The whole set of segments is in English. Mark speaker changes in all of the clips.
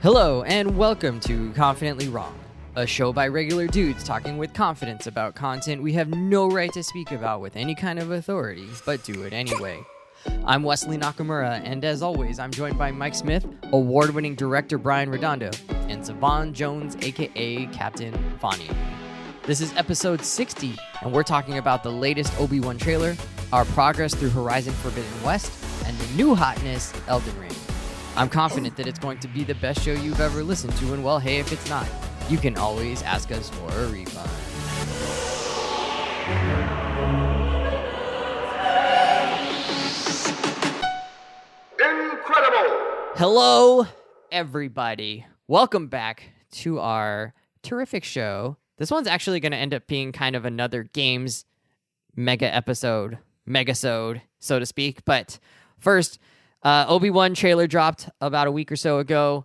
Speaker 1: Hello, and welcome to Confidently Wrong, a show by regular dudes talking with confidence about content we have no right to speak about with any kind of authority, but do it anyway. I'm Wesley Nakamura, and as always, I'm joined by Mike Smith, award-winning director Brian Redondo, and Savon Jones, aka Captain Vonnie. This is episode 60, and we're talking about the latest Obi-Wan trailer, our progress through Horizon Forbidden West, and the new hotness, Elden Ring. I'm confident that it's going to be the best show you've ever listened to, and well, hey, if it's not, you can always ask us for a refund.
Speaker 2: Incredible!
Speaker 1: Hello, everybody. Welcome back to our terrific show. This one's actually going to end up being kind of another games megasode, so to speak. But first, Obi-Wan trailer dropped about a week or so ago.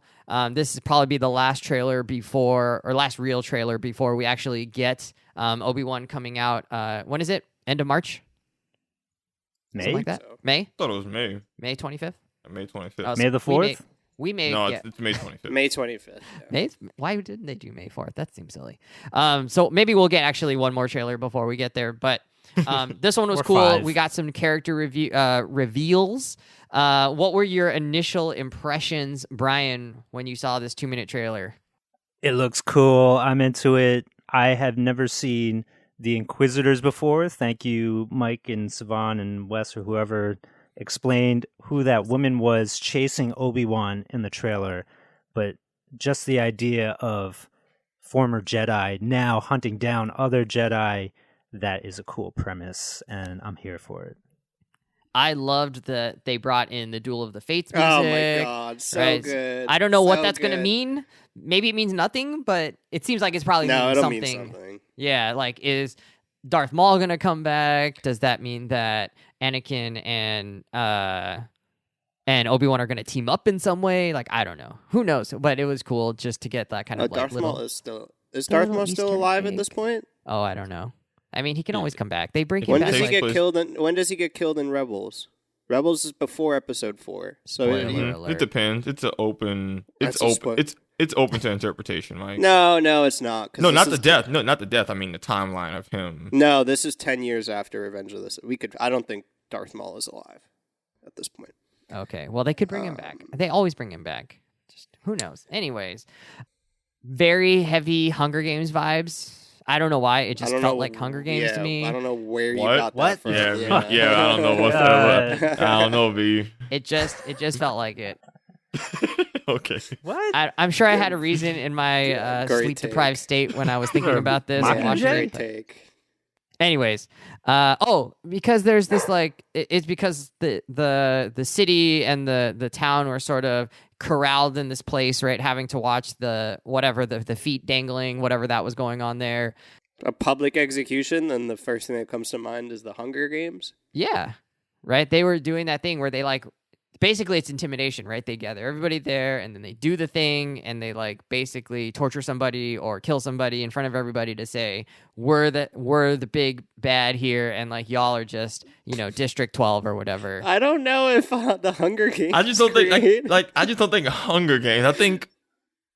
Speaker 1: This is probably be the last trailer before, or last real trailer before we actually get Obi-Wan coming out. When is it? End of March?
Speaker 3: May?
Speaker 1: Something like that?
Speaker 2: So.
Speaker 1: May?
Speaker 2: I thought it was May.
Speaker 1: May 25th?
Speaker 2: May 25th.
Speaker 1: Oh,
Speaker 3: May the 4th?
Speaker 1: We may
Speaker 2: No,
Speaker 1: get...
Speaker 2: it's May 25th.
Speaker 4: May 25th. Yeah.
Speaker 1: May? Why didn't they do May 4th? That seems silly. So maybe we'll get actually one more trailer before we get there. But this one was
Speaker 3: Or
Speaker 1: cool.
Speaker 3: 5.
Speaker 1: We got some character reveals. What were your initial impressions, Brian, when you saw this 2-minute trailer?
Speaker 3: It looks cool. I'm into it. I have never seen the Inquisitors before. Thank you, Mike and Savon and Wes or whoever explained who that woman was chasing Obi-Wan in the trailer. But just the idea of former Jedi now hunting down other Jedi, that is a cool premise, and I'm here for it.
Speaker 1: I loved that they brought in the Duel of the Fates music.
Speaker 4: Oh my god, so
Speaker 1: right?
Speaker 4: good.
Speaker 1: I don't know what
Speaker 4: So
Speaker 1: that's going to
Speaker 4: good.
Speaker 1: mean. Maybe it means nothing, but it seems like it's probably
Speaker 4: No,
Speaker 1: meaning
Speaker 4: it'll
Speaker 1: something.
Speaker 4: mean something.
Speaker 1: Yeah, like, is Darth Maul going to come back? Does that mean that Anakin and Obi-Wan are going to team up in some way? Like, I don't know. Who knows? But it was cool just to get that kind of like
Speaker 4: Darth
Speaker 1: little...
Speaker 4: Maul is still
Speaker 1: little
Speaker 4: Maul still
Speaker 1: Easter
Speaker 4: alive
Speaker 1: egg.
Speaker 4: at this point?
Speaker 1: Oh, I don't know. I mean, he can always come back. They bring him
Speaker 4: When
Speaker 1: back.
Speaker 4: does he
Speaker 1: like-
Speaker 4: get
Speaker 2: Please.
Speaker 4: killed? When does he get killed in Rebels? Rebels is before Episode 4, so
Speaker 1: Spoiler
Speaker 2: Mhm.
Speaker 1: alert.
Speaker 2: It depends. It's an open. It's
Speaker 4: That's a
Speaker 2: open. It's open to interpretation, Mike.
Speaker 4: no, it's not. 'cause
Speaker 2: No,
Speaker 4: this
Speaker 2: not
Speaker 4: is-
Speaker 2: the death. No, not the death. I mean the timeline of him.
Speaker 4: No, this is 10 years after Revenge of the. I don't think Darth Maul is alive at this point.
Speaker 1: Okay, well, they could bring him back. They always bring him back. Just who knows? Anyways, very heavy Hunger Games vibes. I don't know why. It
Speaker 4: I
Speaker 1: just
Speaker 4: don't
Speaker 1: felt
Speaker 4: know-
Speaker 1: like Hunger Games to me.
Speaker 4: I don't know where
Speaker 2: What?
Speaker 4: you got
Speaker 3: What?
Speaker 4: that from.
Speaker 2: Yeah, yeah. I don't know what's that. I don't know, B.
Speaker 1: It just felt like it.
Speaker 2: Okay.
Speaker 3: What?
Speaker 1: I'm sure I had a reason in my
Speaker 4: Great
Speaker 1: sleep-deprived state when I was thinking about this and
Speaker 3: Mockingjay?
Speaker 1: watching
Speaker 4: Great
Speaker 1: it.
Speaker 4: take.
Speaker 1: Anyways, because there's this like it's because the city and the town were sort of corralled in this place, right? Having to watch the feet dangling, whatever that was going on there.
Speaker 4: A public execution, then the first thing that comes to mind is the Hunger Games.
Speaker 1: Yeah, right. They were doing that thing where they like basically it's intimidation, right? They gather everybody there and then they do the thing and they like basically torture somebody or kill somebody in front of everybody to say we're the big bad here and like y'all are just District 12 or whatever.
Speaker 4: I don't know if the Hunger Games.
Speaker 2: I just don't think
Speaker 4: created-
Speaker 2: I just don't think Hunger Games. I think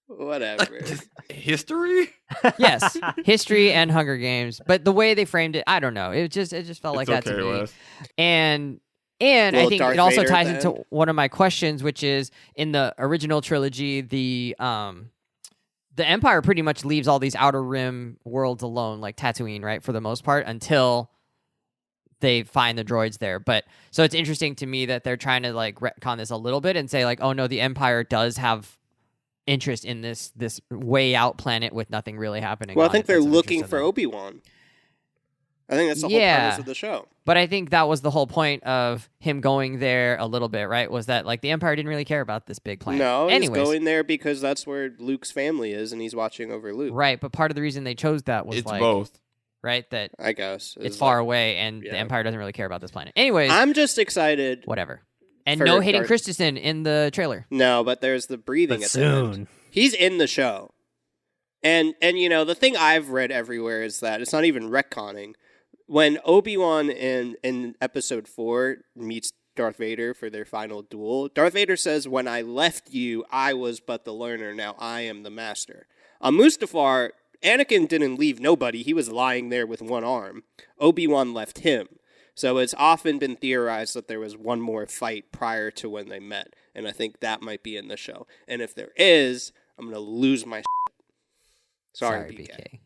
Speaker 4: Whatever.
Speaker 2: just history.
Speaker 1: Yes, history and Hunger Games, but the way they framed it, I don't know. It just felt like
Speaker 2: It's
Speaker 1: that to
Speaker 2: okay,
Speaker 1: me.
Speaker 2: Wes.
Speaker 1: And I
Speaker 4: Little
Speaker 1: think
Speaker 4: Darth
Speaker 1: it also
Speaker 4: Vader
Speaker 1: ties
Speaker 4: at the
Speaker 1: into
Speaker 4: end.
Speaker 1: one of my questions, which is in the original trilogy, the Empire pretty much leaves all these Outer Rim worlds alone, like Tatooine, right, for the most part, until they find the droids there. But so it's interesting to me that they're trying to like retcon this a little bit and say like, oh no, the Empire does have interest in this way out planet with nothing really happening.
Speaker 4: Well, I
Speaker 1: on
Speaker 4: think
Speaker 1: it
Speaker 4: they're
Speaker 1: that's of
Speaker 4: looking
Speaker 1: interest to
Speaker 4: for
Speaker 1: them.
Speaker 4: Obi-Wan. I think that's the whole premise of the show.
Speaker 1: But I think that was the whole point of him going there a little bit, right? Was that like the Empire didn't really care about this big planet.
Speaker 4: No, he's
Speaker 1: Anyways,
Speaker 4: going there because that's where Luke's family is, and he's watching over Luke.
Speaker 1: right? But part of the reason they chose that was
Speaker 2: It's
Speaker 1: like,
Speaker 2: both.
Speaker 1: right? That
Speaker 4: I guess
Speaker 1: it's far away, and
Speaker 4: yeah.
Speaker 1: the Empire doesn't really care about this planet. Anyways,
Speaker 4: I'm just excited.
Speaker 1: whatever. And
Speaker 4: for
Speaker 1: no Hayden
Speaker 4: Darth-
Speaker 1: Christensen in the trailer.
Speaker 4: No, but there's the breathing
Speaker 3: But
Speaker 4: at the end.
Speaker 3: soon.
Speaker 4: He's in the show. And the thing I've read everywhere is that it's not even retconning. When Obi-Wan in episode 4 meets Darth Vader for their final duel. Darth Vader says, "When I left you, I was but the learner. Now I am the master." On Mustafar, Anakin didn't leave nobody. He was lying there with one arm. Obi-Wan left him. So it's often been theorized that there was one more fight prior to when they met. And I think that might be in the show. And if there is, I'm going to lose my shit. Sorry, BK.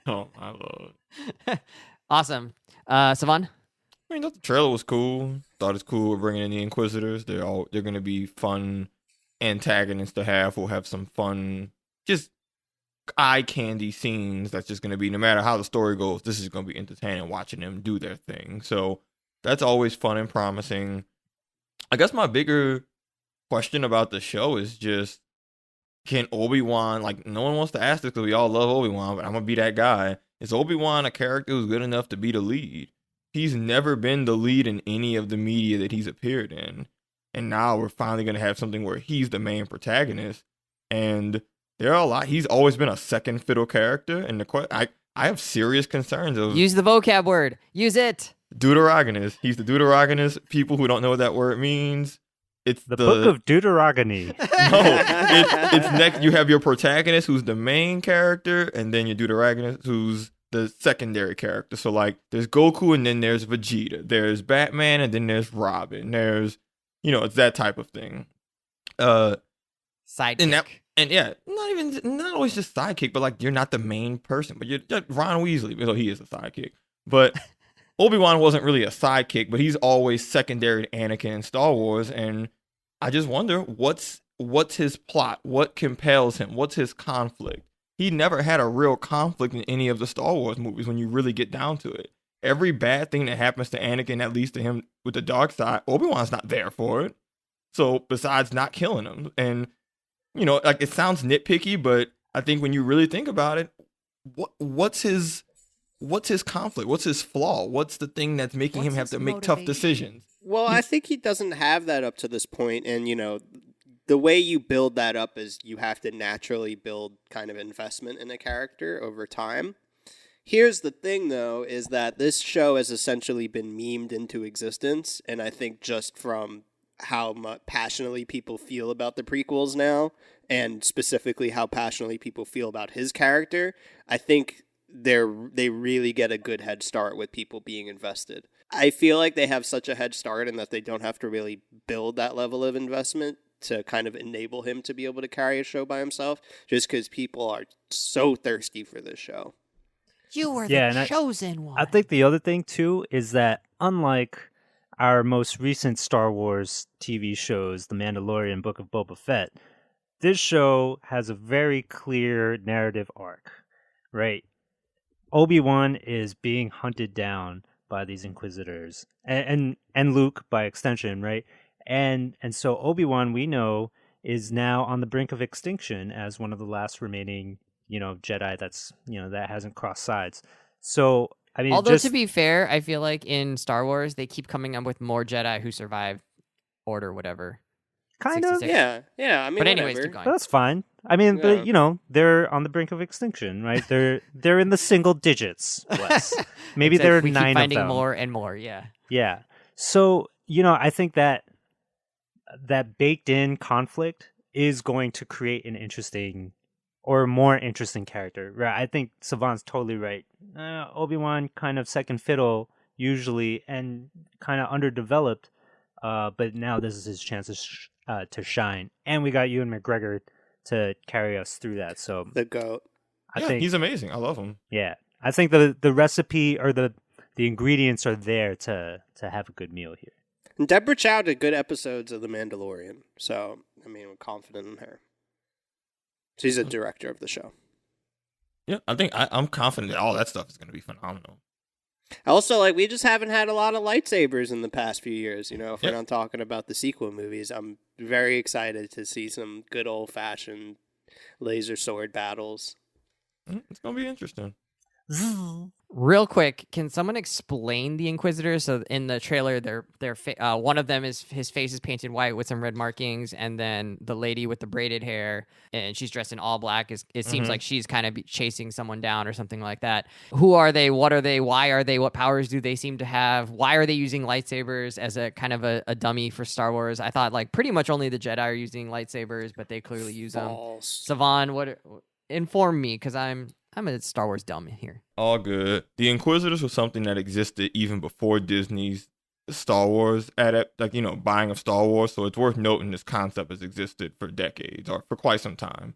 Speaker 2: Oh, I love it.
Speaker 1: Awesome. Savon?
Speaker 2: I mean, the trailer was cool. Thought it's cool we're bringing in the Inquisitors. They're going to be fun antagonists to have. We'll have some fun, just eye candy scenes. That's just going to be, no matter how the story goes, this is going to be entertaining watching them do their thing. So that's always fun and promising. I guess my bigger question about the show is just, can Obi-Wan, like, no one wants to ask this because we all love Obi-Wan, but I'm going to be that guy. Is Obi-Wan a character who's good enough to be the lead? He's never been the lead in any of the media that he's appeared in. And now we're finally going to have something where he's the main protagonist. And there are a lot. He's always been a second fiddle character. And I have serious concerns of.
Speaker 1: Use the vocab word. Use it.
Speaker 2: Deuteragonist. He's the Deuteragonist. People who don't know what that word means. It's
Speaker 3: the book of Deuteragony.
Speaker 2: No, it's next. You have your protagonist, who's the main character, and then your Deuteragonist, who's the secondary character. So, like, there's Goku, and then there's Vegeta. There's Batman, and then there's Robin. There's, it's that type of thing.
Speaker 1: Sidekick.
Speaker 2: And yeah, not always just sidekick, but like, you're not the main person. But you're Ron Weasley, so he is a sidekick. But Obi-Wan wasn't really a sidekick, but he's always secondary to Anakin in Star Wars, and I just wonder what's his plot, what compels him, what's his conflict. He never had a real conflict in any of the Star Wars movies when you really get down to it. Every bad thing that happens to Anakin that leads to him with the dark side, Obi-Wan's not there for it. So besides not killing him, and like, it sounds nitpicky, but I think when you really think about it, what's his conflict? What's his flaw? What's the thing that's making him have to make tough decisions?
Speaker 4: Well, I think he doesn't have that up to this point. And, the way you build that up is you have to naturally build kind of investment in a character over time. Here's the thing, though, is that this show has essentially been memed into existence. And I think just from how much passionately people feel about the prequels now, and specifically how passionately people feel about his character, I think they really get a good head start with people being invested. I feel like they have such a head start in that they don't have to really build that level of investment to kind of enable him to be able to carry a show by himself, just because people are so thirsty for this show.
Speaker 1: You were the chosen one.
Speaker 3: I think the other thing, too, is that unlike our most recent Star Wars TV shows, The Mandalorian, Book of Boba Fett, this show has a very clear narrative arc, right? Obi-Wan is being hunted down by these Inquisitors, and Luke by extension, right? And so Obi-Wan, we know, is now on the brink of extinction as one of the last remaining, Jedi that's, that hasn't crossed sides. So, I mean,
Speaker 1: although to be fair, I feel like in Star Wars they keep coming up with more Jedi who survived Order whatever.
Speaker 3: Kind of.
Speaker 1: 66.
Speaker 4: Yeah. I mean,
Speaker 1: but anyways,
Speaker 4: whatever.
Speaker 1: keep going.
Speaker 3: That's fine. I mean, but they're on the brink of extinction, right? They're in the single digits. Wes. Maybe there are
Speaker 1: we
Speaker 3: 9
Speaker 1: keep
Speaker 3: of
Speaker 1: finding
Speaker 3: them.
Speaker 1: more and more. Yeah.
Speaker 3: Yeah. So I think that baked in conflict is going to create an interesting or more interesting character. Right? I think Savon's totally right. Obi-Wan kind of second fiddle usually and kind of underdeveloped, but now this is his chance to shine. And we got Ewan McGregor to carry us through that. So
Speaker 4: the GOAT.
Speaker 3: I think
Speaker 2: he's amazing. I love him.
Speaker 3: Yeah, I think the recipe or the ingredients are there to have a good meal here.
Speaker 4: And Deborah Chow did good episodes of The Mandalorian, so I mean, I'm confident in her. She's a director of the show.
Speaker 2: Yeah, I think I'm confident that all that stuff is going to be phenomenal.
Speaker 4: Also, we just haven't had a lot of lightsabers in the past few years. If we're not talking about the sequel movies, I'm very excited to see some good old-fashioned laser sword battles.
Speaker 2: It's going to be interesting.
Speaker 1: Real quick, can someone explain the Inquisitors? So in the trailer, one of them is his face is painted white with some red markings, and then the lady with the braided hair and she's dressed in all black. It seems like she's kind of chasing someone down or something like that. Who are they? What are they? Why are they? What powers do they seem to have? Why are they using lightsabers as a kind of a dummy for Star Wars? I thought like pretty much only the Jedi are using lightsabers, but they clearly use them. Savon, inform me, because I'm a Star Wars dumb here.
Speaker 2: All good. The Inquisitors was something that existed even before Disney's Star Wars buying of Star Wars. So it's worth noting this concept has existed for decades or for quite some time.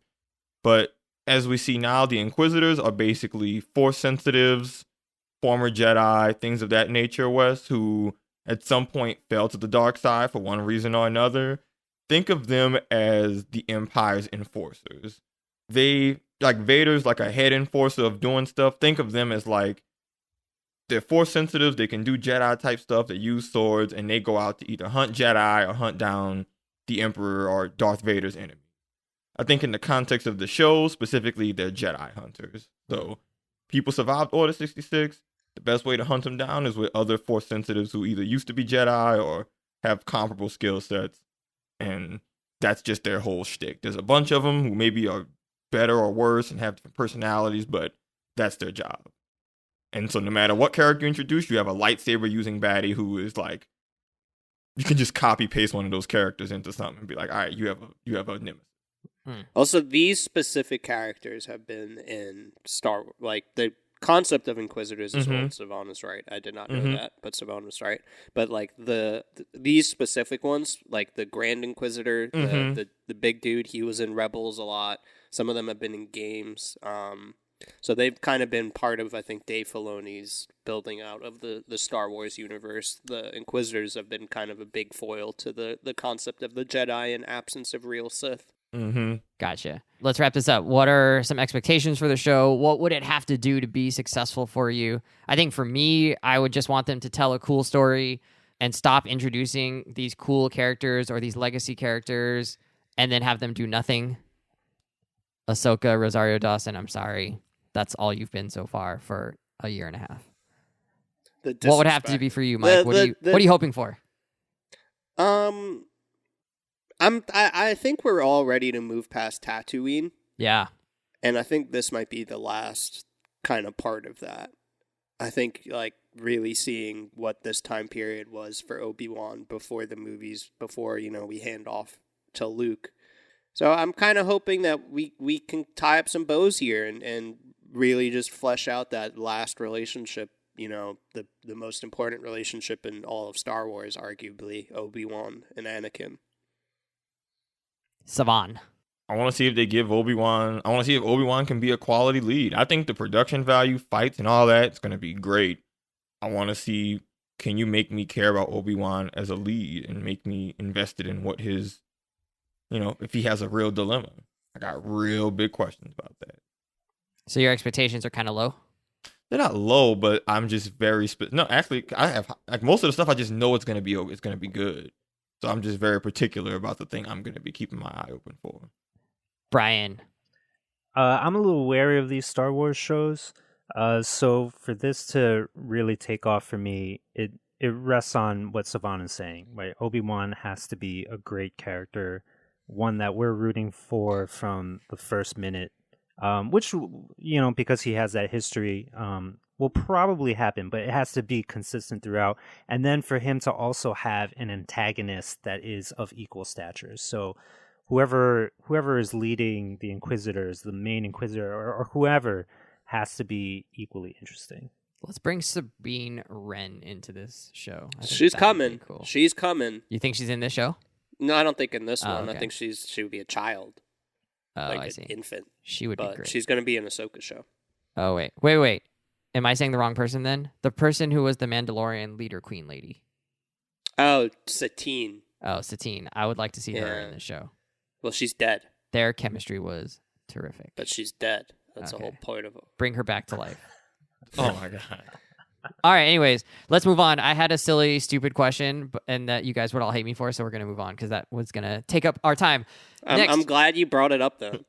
Speaker 2: But as we see now, the Inquisitors are basically Force sensitives, former Jedi, things of that nature, Wes, who at some point fell to the dark side for one reason or another. Think of them as the Empire's enforcers. They, like Vader's like a head enforcer of doing stuff. Think of them as like, they're Force sensitives. They can do Jedi type stuff. They use swords, and they go out to either hunt Jedi or hunt down the Emperor or Darth Vader's enemy. I think in the context of the show, specifically, they're Jedi hunters. So people survived Order 66. The best way to hunt them down is with other Force sensitives who either used to be Jedi or have comparable skill sets. And that's just their whole shtick. There's a bunch of them who maybe are better or worse and have different personalities, but that's their job. And so no matter what character you introduce, you have a lightsaber using baddie who is like, you can just copy paste one of those characters into something and be like, all right, you have a nemesis.
Speaker 4: Also, these specific characters have been in Star Wars. Like, the concept of Inquisitors is old. Savon is right. I did not know that, but Savon was right. But, like, these specific ones, like the Grand Inquisitor, the big dude, he was in Rebels a lot. Some of them have been in games. So they've kind of been part of, I think, Dave Filoni's building out of the Star Wars universe. The Inquisitors have been kind of a big foil to the concept of the Jedi in absence of real Sith.
Speaker 1: Gotcha. Let's wrap this up. What are some expectations for the show? What would it have to do to be successful for you? I think for me, I would just want them to tell a cool story and stop introducing these cool characters or these legacy characters and then have them do nothing. Ahsoka, Rosario Dawson, I'm sorry. That's all you've been so far for a year and a half. What would have to be for you, Mike? What are you hoping for?
Speaker 4: I think we're all ready to move past Tatooine.
Speaker 1: Yeah.
Speaker 4: And I think this might be the last kind of part of that. I think, like, really seeing what this time period was for Obi-Wan before the movies, before, we hand off to Luke. So I'm kind of hoping that we can tie up some bows here and really just flesh out that last relationship, the most important relationship in all of Star Wars, arguably, Obi-Wan and Anakin.
Speaker 1: Savon.
Speaker 2: I want to see if they give Obi-Wan. I want to see if Obi-Wan can be a quality lead. I think the production value, fights, and all that is going to be great. I want to see, can you make me care about Obi-Wan as a lead and make me invested in what his, if he has a real dilemma. I got real big questions about that.
Speaker 1: So your expectations are kind of low?
Speaker 2: They're not low, but I'm just very no. Actually, I have like most of the stuff. I just know it's gonna be good. So I'm just very particular about the thing I'm gonna be keeping my eye open for.
Speaker 1: Brian,
Speaker 3: I'm a little wary of these Star Wars shows. So for this to really take off for me, it rests on what Savon is saying. Right, Obi-Wan has to be a great character, one that we're rooting for from the first minute. Which, because he has that history, will probably happen, but it has to be consistent throughout. And then for him to also have an antagonist that is of equal stature. So whoever is leading the Inquisitors, the main Inquisitor, or whoever, has to be equally interesting.
Speaker 1: Let's bring Sabine Wren into this show.
Speaker 4: She's coming. Cool. She's coming.
Speaker 1: You think she's in this show?
Speaker 4: No, I don't think in this one.
Speaker 1: Okay.
Speaker 4: I think she would be a child.
Speaker 1: I see.
Speaker 4: An infant.
Speaker 1: She would be great.
Speaker 4: She's going to be in an Ahsoka show.
Speaker 1: Oh, wait. Am I saying the wrong person then? The person who was the Mandalorian leader queen lady.
Speaker 4: Oh, Satine.
Speaker 1: Oh, Satine. I would like to see her in the show.
Speaker 4: Well, she's dead.
Speaker 1: Their chemistry was terrific.
Speaker 4: But she's dead. That's the whole point of it.
Speaker 1: Bring her back to life.
Speaker 2: Oh, my God.
Speaker 1: All right, anyways, let's move on. I had a silly, stupid question, and that you guys would all hate me for, so we're going to move on because that was going to take up our time.
Speaker 4: I'm glad you brought it up, though.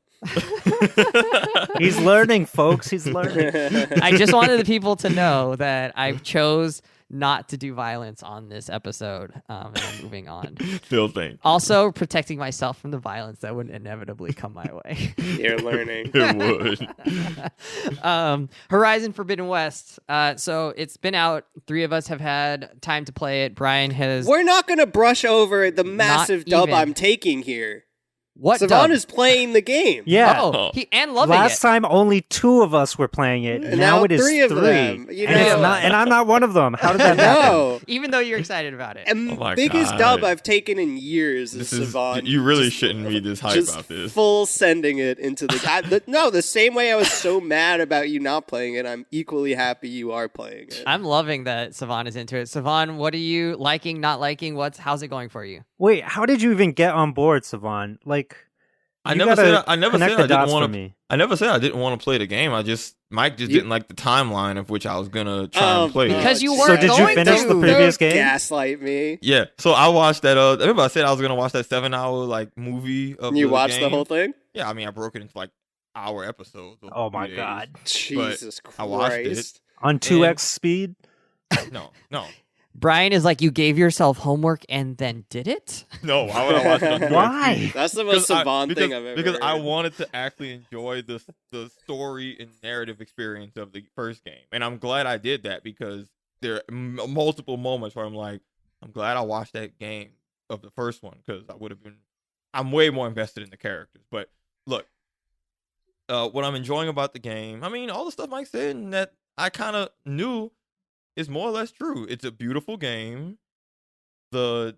Speaker 3: He's learning, folks. He's learning.
Speaker 1: I just wanted the people to know that I chose not to do violence on this episode, and I'm moving on.
Speaker 2: Still think.
Speaker 1: Also, protecting myself from the violence that would inevitably come my way.
Speaker 4: You're learning.
Speaker 2: It would.
Speaker 1: Horizon Forbidden West. So it's been out. 3 of us have had time to play it. Brian has.
Speaker 4: We're not going to brush over the massive dub
Speaker 1: even.
Speaker 4: I'm taking here.
Speaker 1: What
Speaker 4: Savon
Speaker 1: dub?
Speaker 4: is playing the game.
Speaker 3: Yeah.
Speaker 1: Oh, and loving
Speaker 3: Last
Speaker 1: it.
Speaker 3: time, only 2 of us were playing it.
Speaker 4: And
Speaker 3: now
Speaker 4: now
Speaker 3: it is
Speaker 4: 3 of them. You
Speaker 3: And, it's
Speaker 4: know.
Speaker 3: not, and I'm not one of them. How did that happen?
Speaker 4: No.
Speaker 1: Even though you're excited about it.
Speaker 4: And
Speaker 2: Oh my
Speaker 4: biggest
Speaker 2: God.
Speaker 4: dub I've taken in years is Savon.
Speaker 2: You really
Speaker 4: just-
Speaker 2: shouldn't be this hype
Speaker 4: just
Speaker 2: about this.
Speaker 4: full sending it into the... No, the same way I was so mad about you not playing it, I'm equally happy you are playing it.
Speaker 1: I'm loving that Savon is into it. Savon, what are you liking, not liking? How's it going for you?
Speaker 3: Wait, how did you even get on board, Savon?
Speaker 2: I
Speaker 3: you
Speaker 2: never
Speaker 3: gotta
Speaker 2: said I never
Speaker 3: connect
Speaker 2: said
Speaker 3: the
Speaker 2: I didn't
Speaker 3: dots
Speaker 2: want
Speaker 3: for
Speaker 2: to.
Speaker 3: me.
Speaker 2: I never said I didn't want to play the game. Mike just didn't like the timeline of which I was gonna try and play it.
Speaker 1: Because you
Speaker 4: So
Speaker 1: weren't
Speaker 3: did you
Speaker 1: going
Speaker 3: finish
Speaker 1: to.
Speaker 3: the previous
Speaker 4: Don't
Speaker 3: game?
Speaker 4: gaslight me.
Speaker 2: Yeah, so I watched that. Remember I said I was gonna watch that 7-hour movie of
Speaker 4: You
Speaker 2: the
Speaker 4: watched
Speaker 2: game?
Speaker 4: the whole thing?
Speaker 2: Yeah, I mean I broke it into hour episodes. of
Speaker 3: Oh my
Speaker 2: 3 days.
Speaker 3: god.
Speaker 4: Jesus Christ.
Speaker 2: I watched it.
Speaker 3: On 2x speed?
Speaker 2: No,
Speaker 1: Brian is like, you gave yourself homework and then did it?
Speaker 2: no. Why would I watch it? on
Speaker 3: Why?
Speaker 2: 2X?
Speaker 4: That's the most Savon thing I've ever
Speaker 2: Because I
Speaker 4: heard.
Speaker 2: wanted to actually enjoy the story and narrative experience of the first game, and I'm glad I did that because there are multiple moments where I'm like, I'm glad I watched that game of the first one because I'm way more invested in the characters. But look, what I'm enjoying about the game, I mean, all the stuff Mike said and that I kind of knew is more or less true. It's a beautiful game. The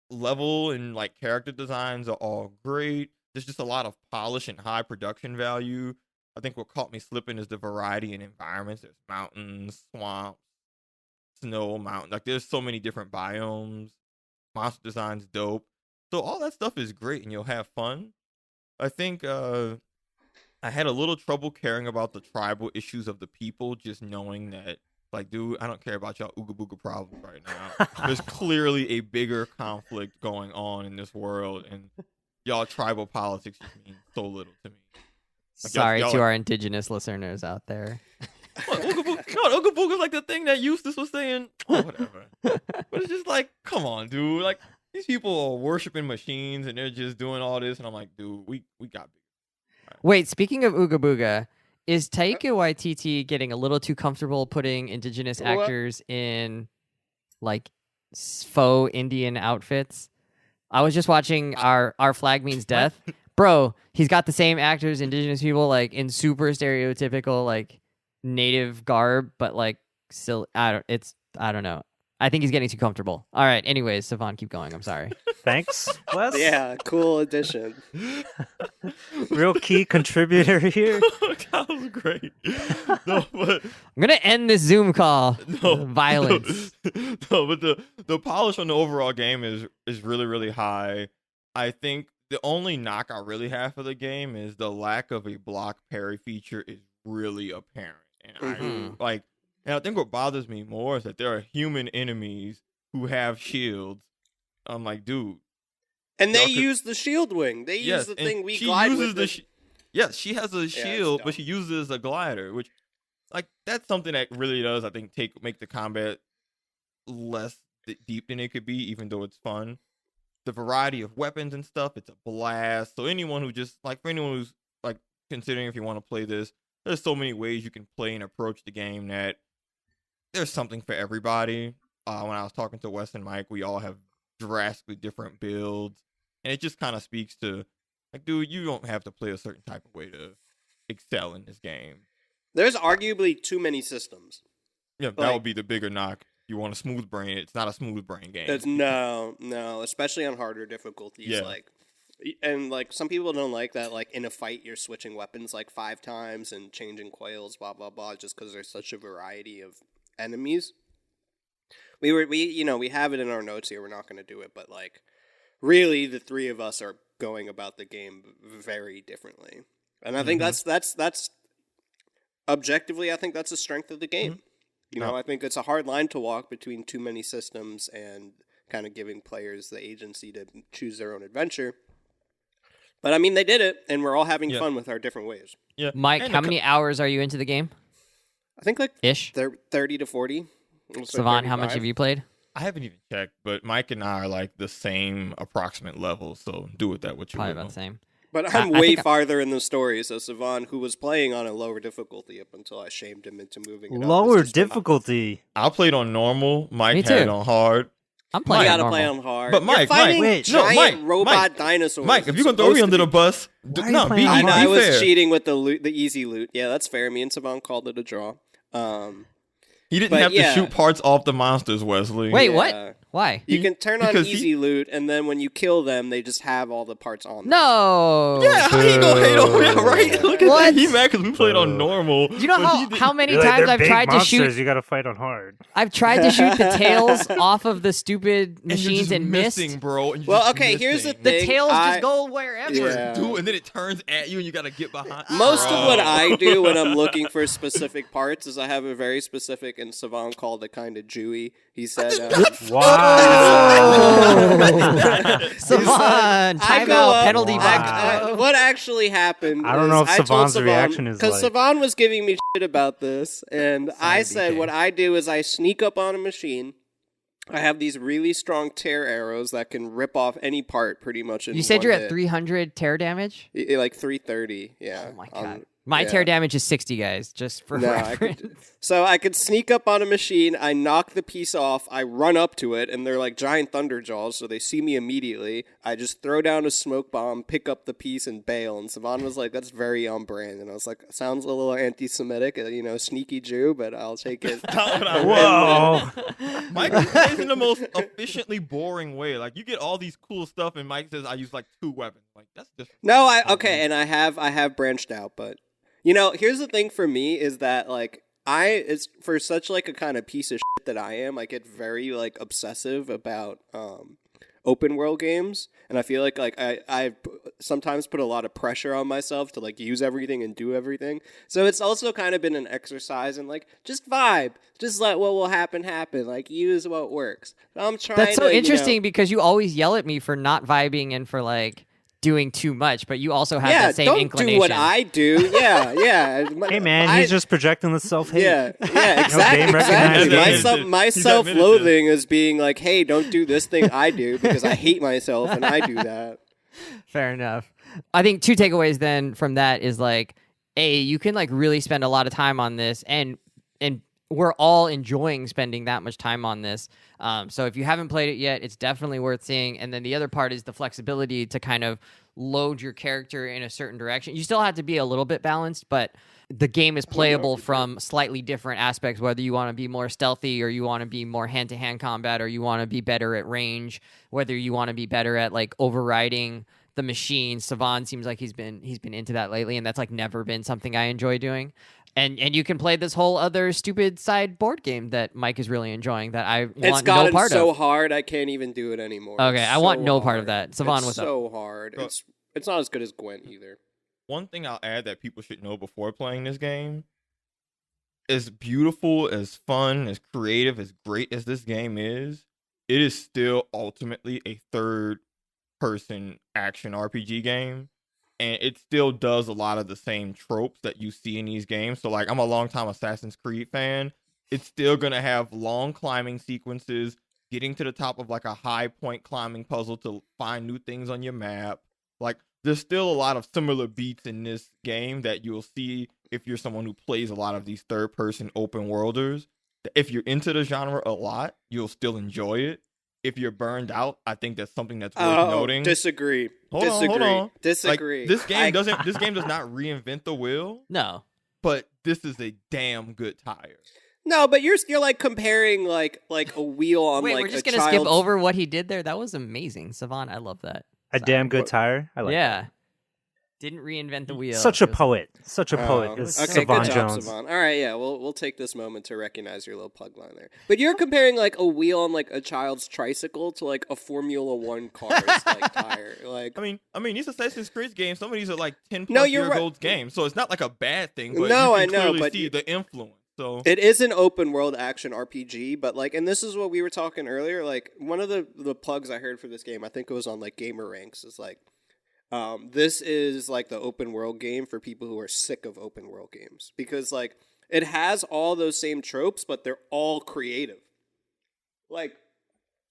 Speaker 2: level and character designs are all great. There's just a lot of polish and high production value. I think what caught me slipping is the variety in environments. There's mountains, swamps, snow, mountain. There's so many different biomes. Monster design's dope. So all that stuff is great and you'll have fun. I think I had a little trouble caring about the tribal issues of the people, just knowing that dude, I don't care about y'all ooga booga problems right now. There's clearly a bigger conflict going on in this world, and y'all tribal politics just mean so little to me.
Speaker 1: Sorry
Speaker 2: y'all
Speaker 1: to our indigenous listeners out there.
Speaker 2: What, ooga booga's the thing that Eustace was saying. Oh, whatever. But it's just come on, dude. These people are worshiping machines, and they're just doing all this, and I'm like, dude, we got big.
Speaker 1: Wait, speaking of Ooga Booga, is Taika Waititi getting a little too comfortable putting indigenous actors in faux Indian outfits? I was just watching Our Flag Means Death. Bro, he's got the same actors, indigenous people, in super stereotypical native garb, but still I don't know. I think he's getting too comfortable. All right, anyways, Savon, keep going. I'm sorry.
Speaker 3: Thanks, Wes.
Speaker 4: Yeah, cool addition.
Speaker 3: Real key contributor here.
Speaker 2: That was great. No, but
Speaker 1: I'm gonna end this Zoom call.
Speaker 2: no
Speaker 1: Violence.
Speaker 2: No, but the polish on the overall game is really, really high. I think the only knock I really have for the game is the lack of a block parry feature is really apparent. And and I think what bothers me more is that there are human enemies who have shields. I'm like, dude.
Speaker 4: And they
Speaker 2: Y'all could-
Speaker 4: use the shield wing. They use the
Speaker 2: and
Speaker 4: thing we
Speaker 2: she
Speaker 4: glide
Speaker 2: uses
Speaker 4: with.
Speaker 2: Yes, she has a shield,
Speaker 4: dumb.
Speaker 2: but she uses it as a glider, which that's something that really does, I think, make the combat less deep than it could be, even though it's fun. The variety of weapons and stuff, it's a blast. So anyone who just for anyone who's considering if you want to play this, there's so many ways you can play and approach the game that there's something for everybody. When I was talking to Wes and Mike, we all have drastically different builds, and it just kind of speaks to dude, you don't have to play a certain type of way to excel in this game.
Speaker 4: There's arguably too many systems.
Speaker 2: Yeah, that would be the bigger knock. You want a smooth brain? It's not a smooth brain game.
Speaker 4: It's no, especially on harder difficulties.
Speaker 2: Yeah.
Speaker 4: And some people don't like that. In a fight, you're switching weapons 5 times and changing coils, blah blah blah, just because there's such a variety of enemies. We have it in our notes here. We're not going to do it, but really, the 3 of us are going about the game very differently, and I think that's objectively, I think that's the strength of the game. I think it's a hard line to walk between too many systems and kind of giving players the agency to choose their own adventure. But I mean, they did it, and we're all having fun with our different ways.
Speaker 2: Yeah,
Speaker 1: Mike, how many hours are you into the game?
Speaker 4: I think like
Speaker 1: Ish.
Speaker 4: 30 to 40.
Speaker 1: Savon, how much have you played?
Speaker 2: I haven't even checked, but Mike and I are like the same approximate level, so do with that what you
Speaker 1: Probably
Speaker 2: will.
Speaker 1: about the same.
Speaker 4: But I'm way farther in the story, so Savon, who was playing on a lower difficulty up until I shamed him into moving it up.
Speaker 3: Lower difficulty.
Speaker 2: I played on normal. Mike
Speaker 1: Me
Speaker 2: had it
Speaker 1: too.
Speaker 2: on hard.
Speaker 1: I'm
Speaker 4: You
Speaker 1: playing
Speaker 4: gotta
Speaker 1: normal.
Speaker 4: play on hard.
Speaker 2: But Mike,
Speaker 4: You're fighting
Speaker 3: Mike,
Speaker 4: giant robot dinosaurs.
Speaker 2: Mike, if you're gonna throw me under the bus,
Speaker 3: Why are you
Speaker 2: no,
Speaker 3: playing
Speaker 2: be,
Speaker 3: on
Speaker 4: I know,
Speaker 3: hard?
Speaker 4: I
Speaker 2: be
Speaker 4: was
Speaker 2: fair.
Speaker 4: cheating with the loot, the easy loot. Yeah, that's fair. Me and Savon called it a draw.
Speaker 2: He didn't
Speaker 4: But
Speaker 2: have
Speaker 4: yeah.
Speaker 2: to shoot parts off the monsters, Wesley.
Speaker 1: Wait,
Speaker 4: Yeah.
Speaker 1: what? Why?
Speaker 4: You can turn on
Speaker 2: because
Speaker 4: easy loot, and then when you kill them, they just have all the parts on them.
Speaker 1: No.
Speaker 2: Yeah, how you gonna hate on him, right? Look at
Speaker 1: What?
Speaker 2: that. He mad because we played on normal.
Speaker 1: You know
Speaker 2: but he didn't-
Speaker 1: how many
Speaker 3: You're like,
Speaker 1: times
Speaker 3: they're
Speaker 1: I've
Speaker 3: big
Speaker 1: tried to
Speaker 3: monsters,
Speaker 1: shoot?
Speaker 3: You got to fight on hard.
Speaker 1: I've tried to shoot the tails off of the stupid
Speaker 2: and you're
Speaker 1: machines
Speaker 2: just
Speaker 1: and missed.
Speaker 2: missing, bro. and you're
Speaker 4: Well,
Speaker 2: just
Speaker 4: okay, here's the
Speaker 2: missing.
Speaker 1: The
Speaker 4: thing.
Speaker 1: tails
Speaker 4: I-
Speaker 1: just go wherever.
Speaker 4: Yeah.
Speaker 2: Dude, and then it turns at you and you gotta get behind.
Speaker 4: Most
Speaker 2: Bro.
Speaker 4: of what I do when I'm looking for specific parts is I have a very specific, and Savon called it kind of Jewy. He said,
Speaker 3: Wow.
Speaker 1: Savon, timeout, penalty box.
Speaker 4: What actually happened?
Speaker 3: I don't know if
Speaker 4: is I told
Speaker 3: Savon's
Speaker 4: Savon-
Speaker 3: reaction is
Speaker 4: because
Speaker 3: like-
Speaker 4: Savon was giving me shit about this, and I said
Speaker 1: BK.
Speaker 4: what I do is I sneak up on a machine. I have these really strong tear arrows that can rip off any part pretty much. In
Speaker 1: You said
Speaker 4: one
Speaker 1: you're at
Speaker 4: hit.
Speaker 1: 300 tear damage?
Speaker 4: Like 330. Yeah.
Speaker 1: Oh my
Speaker 4: on-
Speaker 1: god. My
Speaker 4: yeah.
Speaker 1: tear damage is 60, guys, just for
Speaker 4: No, I
Speaker 1: reference.
Speaker 4: could, so I could sneak up on a machine, I knock the piece off, I run up to it, and they're like giant thunder jaws, so they see me immediately. I just throw down a smoke bomb, pick up the piece, and bail. And Savon was like, that's very on brand. And I was like, sounds a little anti-Semitic, sneaky Jew, but I'll take it.
Speaker 2: Not what I meant.
Speaker 3: Whoa.
Speaker 2: Mike plays in the most efficiently boring way. Like you get all these cool stuff, and Mike says I use like 2 weapons. Like that's just
Speaker 4: No, and I have branched out, but here's the thing for me is that like it's for such like a kind of piece of shit that I am, I get very like obsessive about open world games, and I feel like I sometimes put a lot of pressure on myself to like use everything and do everything. So it's also kind of been an exercise in like just vibe, just let what will happen, like use what works. I'm trying.
Speaker 1: That's so
Speaker 4: to,
Speaker 1: interesting because you always yell at me for not vibing and for like doing too much, but you also have that same
Speaker 4: don't
Speaker 1: inclination.
Speaker 4: do what I do. Yeah.
Speaker 3: Hey, man, he's just projecting the self-hate.
Speaker 4: Yeah,
Speaker 3: game recognizes
Speaker 4: exactly.
Speaker 3: it.
Speaker 4: My
Speaker 2: He's admitted
Speaker 4: self-loathing is being like, hey, don't do this thing I do because I hate myself and I do that.
Speaker 1: Fair enough. I think 2 takeaways then from that is like, you can like really spend a lot of time on this, and we're all enjoying spending that much time on this. So if you haven't played it yet, it's definitely worth seeing. And then the other part is the flexibility to kind of load your character in a certain direction. You still have to be a little bit balanced, but the game is playable from slightly different aspects, whether you want to be more stealthy or you want to be more hand-to-hand combat or you want to be better at range, whether you want to be better at like overriding the machine. Savon seems like he's been into that lately, and that's like never been something I enjoy doing. And you can play this whole other stupid side board game that Mike is really enjoying that I
Speaker 4: It's
Speaker 1: want
Speaker 4: gotten
Speaker 1: no part
Speaker 4: so
Speaker 1: of.
Speaker 4: hard I can't even do it anymore.
Speaker 1: Okay,
Speaker 4: It's
Speaker 1: I want
Speaker 4: so
Speaker 1: no part of
Speaker 4: hard.
Speaker 1: that. Savon,
Speaker 4: it's
Speaker 1: what's up?
Speaker 4: so hard.
Speaker 2: Bro.
Speaker 4: It's not as good as Gwent either.
Speaker 2: one thing I'll add that people should know before playing this game. As beautiful, as fun, as creative, as great as this game is, it is still ultimately a third-person action RPG game. And it still does a lot of the same tropes that you see in these games. So, like, I'm a longtime Assassin's Creed fan. It's still going to have long climbing sequences, getting to the top of, like, a high point climbing puzzle to find new things on your map. Like, there's still a lot of similar beats in this game that you'll see if you're someone who plays a lot of these third-person open worlders. If you're into the genre a lot, you'll still enjoy it. If you're burned out, I think that's something that's worth noting.
Speaker 4: Disagree.
Speaker 2: Hold on.
Speaker 4: Disagree.
Speaker 2: Like, this game does not reinvent the wheel,
Speaker 1: No.
Speaker 2: but this is a damn good tire.
Speaker 4: No, but you're like comparing like a wheel on
Speaker 1: Wait,
Speaker 4: like
Speaker 1: we're just
Speaker 4: a
Speaker 1: gonna skip
Speaker 4: child's-
Speaker 1: over what he did there. That was amazing, Savon. I love that.
Speaker 3: A damn good tire. I like
Speaker 1: Yeah. Didn't reinvent the wheel.
Speaker 3: Such a
Speaker 1: It was-
Speaker 3: poet. Such a poet.
Speaker 4: Oh,
Speaker 3: Is
Speaker 4: okay,
Speaker 3: Savon
Speaker 4: good job,
Speaker 3: Jones.
Speaker 4: Savon. All right, yeah, we'll take this moment to recognize your little plug line there. But you're comparing like a wheel on like a child's tricycle to like a Formula One car's like tire. Like,
Speaker 2: I mean, these Assassin's Creed games, some of these are like 10
Speaker 4: No,
Speaker 2: plus
Speaker 4: you're
Speaker 2: year
Speaker 4: right.
Speaker 2: old games, so it's not like a bad thing. But
Speaker 4: No,
Speaker 2: you
Speaker 4: I
Speaker 2: can
Speaker 4: know,
Speaker 2: clearly
Speaker 4: but
Speaker 2: see the influence. So
Speaker 4: it is an open world action RPG, but like, and this is what we were talking earlier. Like, one of the plugs I heard for this game, I think it was on like Gamer Ranks, is like, This is like the open world game for people who are sick of open world games, because like it has all those same tropes, but they're all creative. Like,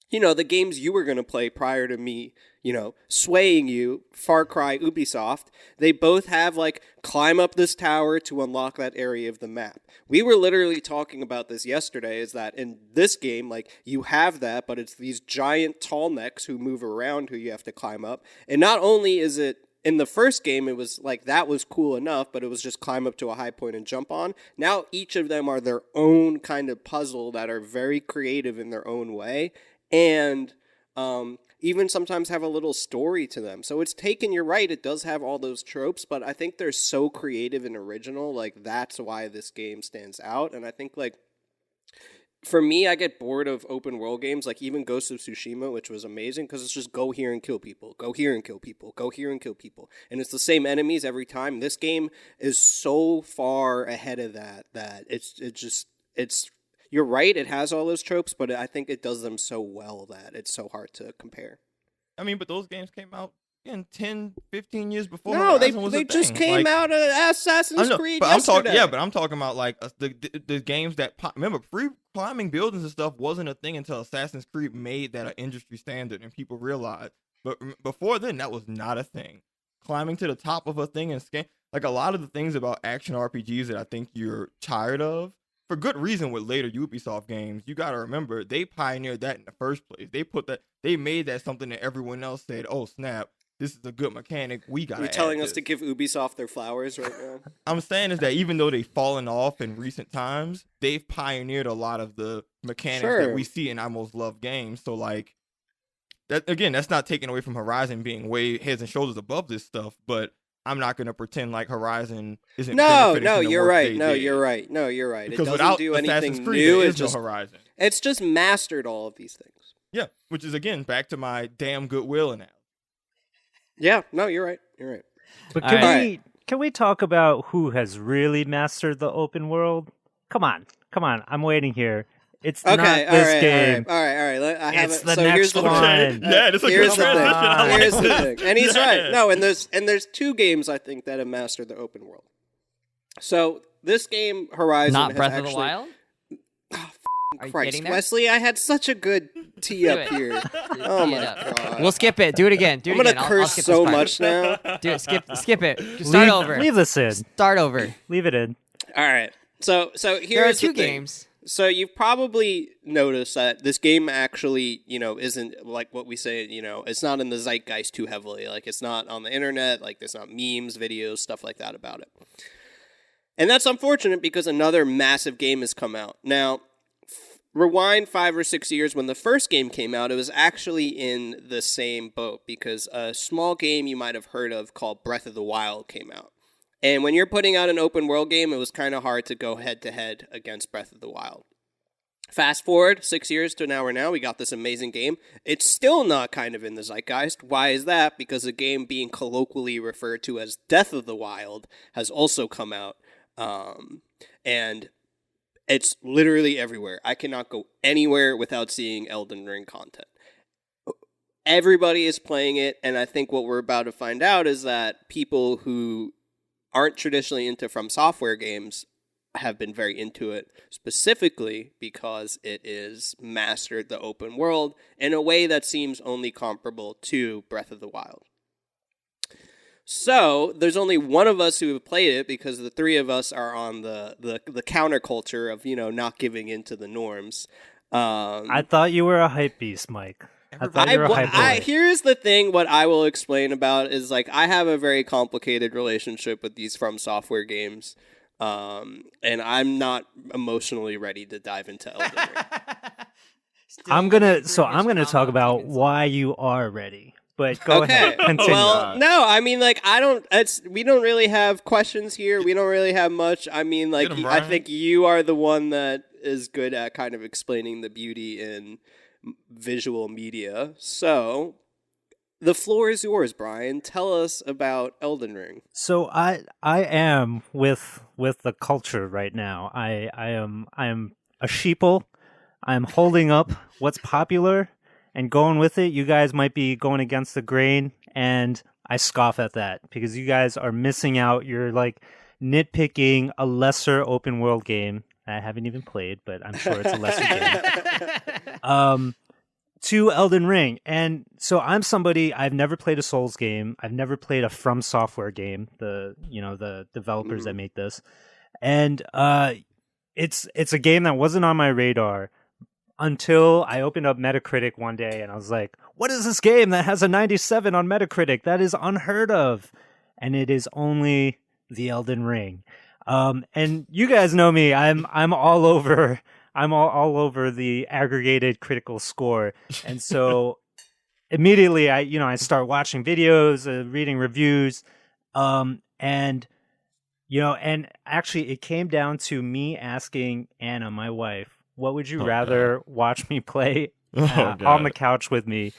Speaker 4: you know, the games you were going to play prior to me, you know, swaying you, Far Cry, Ubisoft, they both have like climb up this tower to unlock that area of the map. We were literally talking about this yesterday, is that in this game, like, you have that, but it's these giant tall necks who move around who you have to climb up. And not only is it, in the first game, it was like, that was cool enough, but it was just climb up to a high point and jump on. Now each of them are their own kind of puzzle that are very creative in their own way. And even sometimes have a little story to them. So it's taken, you're right, it does have all those tropes, but I think they're so creative and original, like, that's why this game stands out. And I think, like, for me, I get bored of open world games, like even Ghost of Tsushima, which was amazing, because it's just go here and kill people, go here and kill people, go here and kill people. And it's the same enemies every time. This game is so far ahead of that it's you're right, it has all those tropes, but I think it does them so well that it's so hard to compare.
Speaker 2: I mean, but those games came out in 10, 15 years before.
Speaker 4: No,
Speaker 2: Horizon was
Speaker 4: they
Speaker 2: a
Speaker 4: just
Speaker 2: thing.
Speaker 4: came out of Assassin's Creed
Speaker 2: but
Speaker 4: yesterday.
Speaker 2: I'm talking about like the games that remember, free climbing buildings and stuff wasn't a thing until Assassin's Creed made that an industry standard and people realized. But before then, that was not a thing. Climbing to the top of a thing and scan, like a lot of the things about action RPGs that I think you're tired of, for good reason, with later Ubisoft games, you got to remember they pioneered that in the first place. They made that something that everyone else said, "Oh snap, this is a good mechanic. We got."
Speaker 4: You're telling us to give Ubisoft their flowers right now?
Speaker 2: I'm saying is that even though they've fallen off in recent times, they've pioneered a lot of the mechanics that we see in our most loved games. So like that again, that's not taken away from Horizon being way heads and shoulders above this stuff, but I'm not going to pretend like Horizon isn't.
Speaker 4: No, you're right. No, you're right.
Speaker 2: Because
Speaker 4: it
Speaker 2: without
Speaker 4: doesn't do
Speaker 2: Assassin's
Speaker 4: anything
Speaker 2: Creed,
Speaker 4: new.
Speaker 2: there
Speaker 4: It's
Speaker 2: is no
Speaker 4: just
Speaker 2: Horizon.
Speaker 4: It's just mastered all of these things.
Speaker 2: Yeah, which is again back to my damn goodwill analogy.
Speaker 4: Yeah, no, you're right. You're right.
Speaker 3: But
Speaker 4: right.
Speaker 3: Can we talk about who has really mastered the open world? Come on. I'm waiting here. It's not this game.
Speaker 4: All right. I have
Speaker 3: It's
Speaker 4: it.
Speaker 3: the
Speaker 4: So
Speaker 3: next
Speaker 4: here's the
Speaker 3: one.
Speaker 4: thing.
Speaker 2: Yeah, it's a
Speaker 4: Here's
Speaker 2: good
Speaker 4: the
Speaker 2: transition.
Speaker 4: thing.
Speaker 2: I like
Speaker 4: Here's the
Speaker 2: this.
Speaker 4: thing. And he's
Speaker 2: Yeah.
Speaker 4: right. No, and there's two games I think that have mastered the open world. So this game, Horizon,
Speaker 1: Not
Speaker 4: has
Speaker 1: Breath
Speaker 4: actually,
Speaker 1: of the Wild? Are you
Speaker 4: Christ,
Speaker 1: getting there?
Speaker 4: Wesley, I had such a good tee
Speaker 1: Do
Speaker 4: up
Speaker 1: it.
Speaker 4: here.
Speaker 1: Tee
Speaker 4: Oh
Speaker 1: it
Speaker 4: my
Speaker 1: up.
Speaker 4: god.
Speaker 1: We'll skip it. Do it again.
Speaker 4: I'm gonna
Speaker 1: I'll
Speaker 4: curse
Speaker 1: skip
Speaker 4: so
Speaker 1: this part.
Speaker 4: much now.
Speaker 1: Do it. Skip it. Just start over.
Speaker 3: Leave this in.
Speaker 1: Start over.
Speaker 3: Leave it in.
Speaker 4: All right. So here's
Speaker 1: There are
Speaker 4: the
Speaker 1: two
Speaker 4: thing.
Speaker 1: games.
Speaker 4: So you've probably noticed that this game actually, isn't like what we say, it's not in the zeitgeist too heavily. Like, it's not on the internet. Like, there's not memes, videos, stuff like that about it. And that's unfortunate because another massive game has come out. Now, rewind 5 or 6 years when the first game came out, it was actually in the same boat because a small game you might have heard of called Breath of the Wild came out. And when you're putting out an open world game, it was kind of hard to go head to head against Breath of the Wild. Fast forward 6 years to now, we got this amazing game. It's still not kind of in the zeitgeist. Why is that? Because a game being colloquially referred to as Death of the Wild has also come out. And it's literally everywhere. I cannot go anywhere without seeing Elden Ring content. Everybody is playing it, and I think what we're about to find out is that people who aren't traditionally into From Software games have been very into it, specifically because it is mastered the open world in a way that seems only comparable to Breath of the Wild. So, there's only one of us who have played it because the three of us are on the counterculture of, not giving in to the norms.
Speaker 3: I thought you were a hype beast, Mike. I thought you were a hype boy.
Speaker 4: Here's the thing, what I will explain about is, like, I have a very complicated relationship with these From Software games, and I'm not emotionally ready to dive into Elden Ring.
Speaker 3: I'm gonna talk about why you are ready. But go ahead, continue.
Speaker 4: Well, no, I mean, like, we don't really have questions here. We don't really have much. I mean, like, I think you are the one that is good at kind of explaining the beauty in visual media. So, the floor is yours, Brian. Tell us about Elden Ring.
Speaker 3: So I am with the culture right now. I am a sheeple. I'm holding up what's popular and going with it. You guys might be going against the grain, and I scoff at that because you guys are missing out. You're like nitpicking a lesser open world game. I haven't even played, but I'm sure it's a lesser game. To Elden Ring. And so I'm somebody, I've never played a Souls game. I've never played a From Software game, the developers that make this. And it's a game that wasn't on my radar until I opened up Metacritic one day and I was like, what is this game that has a 97 on Metacritic? That is unheard of. And it is only the Elden Ring. And you guys know me. I'm all over all over the aggregated critical score. And so immediately I start watching videos, reading reviews, and actually it came down to me asking Anna, my wife, what would you rather watch me play on the couch with me,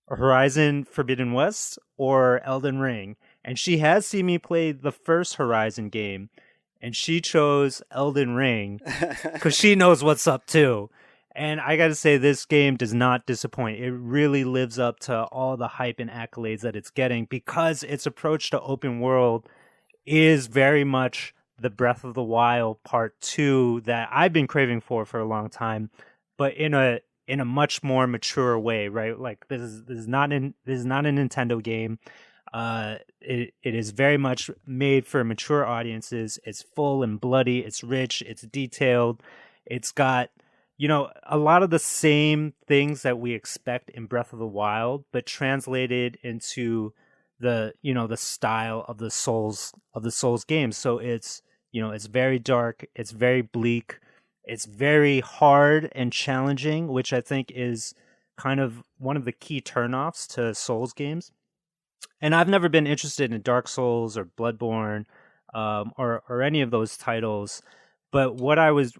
Speaker 3: Horizon Forbidden West or Elden Ring? And she has seen me play the first Horizon game, and she chose Elden Ring because she knows what's up too. And I got to say, this game does not disappoint. It really lives up to all the hype and accolades that it's getting because its approach to open world is very much the Breath of the Wild Part 2 that I've been craving for a long time, but in a much more mature way, right? Like this is not a Nintendo game. It is very much made for mature audiences. It's full and bloody. It's rich. It's detailed. It's got, a lot of the same things that we expect in Breath of the Wild, but translated into the style of the Souls games. So it's very dark. It's very bleak. It's very hard and challenging, which I think is kind of one of the key turnoffs to Souls games. And I've never been interested in Dark Souls or Bloodborne, or any of those titles. But what I was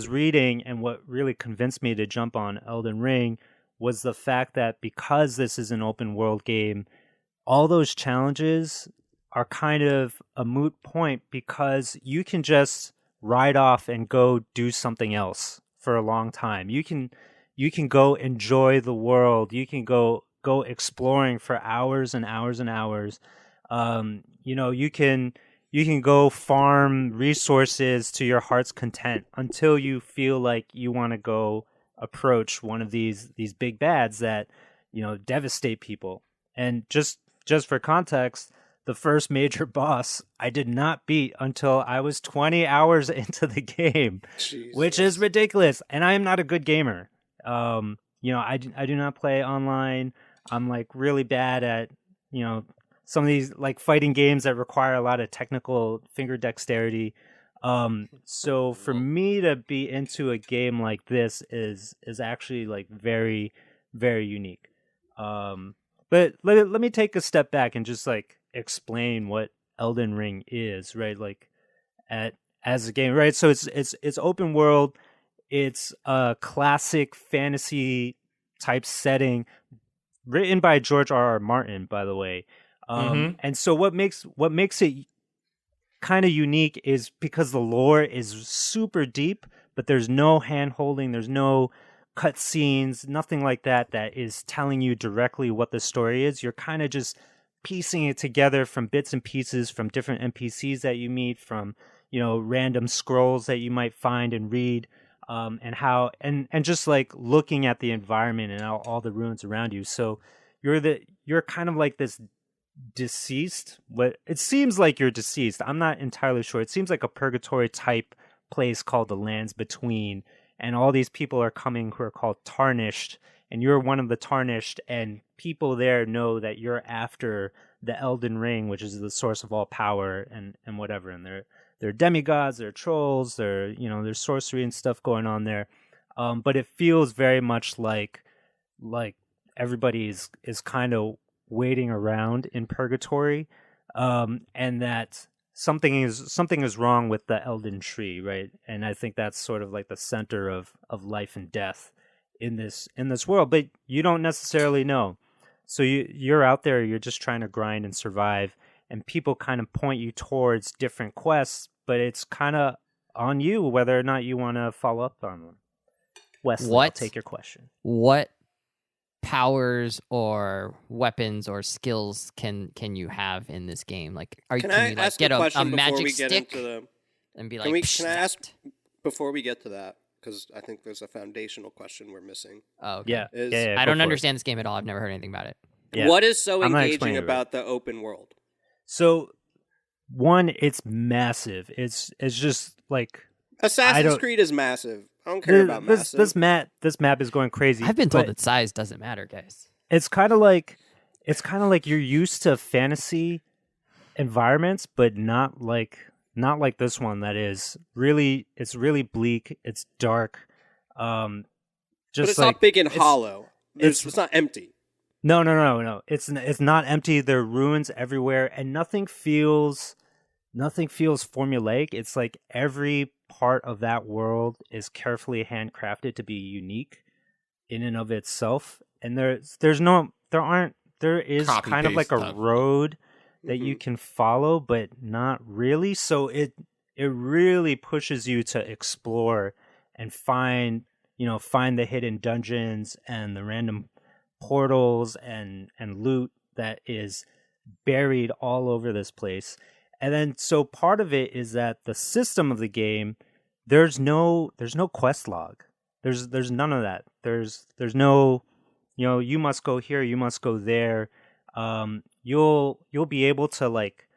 Speaker 3: reading and what really convinced me to jump on Elden Ring was the fact that because this is an open world game, all those challenges are kind of a moot point because you can just ride off and go do something else for a long time. You can go enjoy the world. You can go exploring for hours and hours and hours. You can go farm resources to your heart's content until you feel like you want to go approach one of these big bads that devastate people. And just for context, the first major boss I did not beat until I was 20 hours into the game, Jesus. Which is ridiculous. And I am not a good gamer. I do not play online. I'm like really bad at, some of these like fighting games that require a lot of technical finger dexterity. So for me to be into a game like this is actually like very, very unique. But let me take a step back and just like explain what Elden Ring is, right? Like as a game, right? So it's open world. It's a classic fantasy type setting written by George R.R. Martin, by the way. And so what makes it kind of unique is because the lore is super deep, but there's no hand holding, there's no cut scenes, nothing like that is telling you directly what the story is. You're kind of just piecing it together from bits and pieces from different NPCs that you meet, from random scrolls that you might find and read, and just like looking at the environment and all the ruins around you. So you're kind of like this deceased. What it seems like you're deceased. I'm not entirely sure. It seems like a purgatory type place called the Lands Between, and all these people are coming who are called Tarnished, and you're one of the Tarnished, and people there know that you're after the Elden Ring, which is the source of all power and whatever. And they're demigods, they're trolls, there's sorcery and stuff going on there. But it feels very much like everybody is kind of waiting around in purgatory, and that something is wrong with the Elden Tree, right? And I think that's sort of like the center of life and death in this world, but you don't necessarily know. So you're out there, you're just trying to grind and survive, and people kind of point you towards different quests, but it's kind of on you whether or not you want to follow up on them. Wesley, I'll take your question.
Speaker 1: What powers or weapons or skills can you have in this game? Like,
Speaker 4: Can I
Speaker 1: you
Speaker 4: ask
Speaker 1: get
Speaker 4: a
Speaker 1: a
Speaker 4: question before
Speaker 1: magic
Speaker 4: we get
Speaker 1: stick
Speaker 4: into the?
Speaker 1: and be
Speaker 4: Can
Speaker 1: like?
Speaker 4: can I ask before we get to that? Because I think there's a foundational question we're missing.
Speaker 1: Oh, okay.
Speaker 3: Yeah,
Speaker 4: Is-
Speaker 3: yeah,
Speaker 1: I
Speaker 3: go
Speaker 1: don't
Speaker 3: for it.
Speaker 1: understand this game at all. I've never heard anything about it.
Speaker 3: Yeah.
Speaker 4: What is so
Speaker 3: I'm not
Speaker 4: engaging
Speaker 3: explaining it right.
Speaker 4: about the open world?
Speaker 3: So, one, it's massive. It's just like
Speaker 4: Assassin's
Speaker 3: don't-
Speaker 4: Creed is massive. I don't care about massive.
Speaker 3: this map is going crazy.
Speaker 1: I've been told
Speaker 3: but
Speaker 1: that size doesn't matter, guys.
Speaker 3: it's kind of like you're used to fantasy environments, but not like this one. That is really, it's really bleak. It's dark.
Speaker 4: but
Speaker 3: Just
Speaker 4: it's
Speaker 3: like
Speaker 4: not big and
Speaker 3: it's-
Speaker 4: hollow. It's not empty.
Speaker 3: No. It's not empty. There are ruins everywhere, and nothing feels formulaic. It's like every part of that world is carefully handcrafted to be unique in and of itself. And there is kind of
Speaker 2: Copy-paste
Speaker 3: like a
Speaker 2: stuff.
Speaker 3: road that you can follow, but not really. So it really pushes you to explore and find the hidden dungeons and the random portals and loot that is buried all over this place. And then so part of it is that the system of the game, there's no quest log. There's none of that. There's no, you must go here, you must go there. You'll be able to like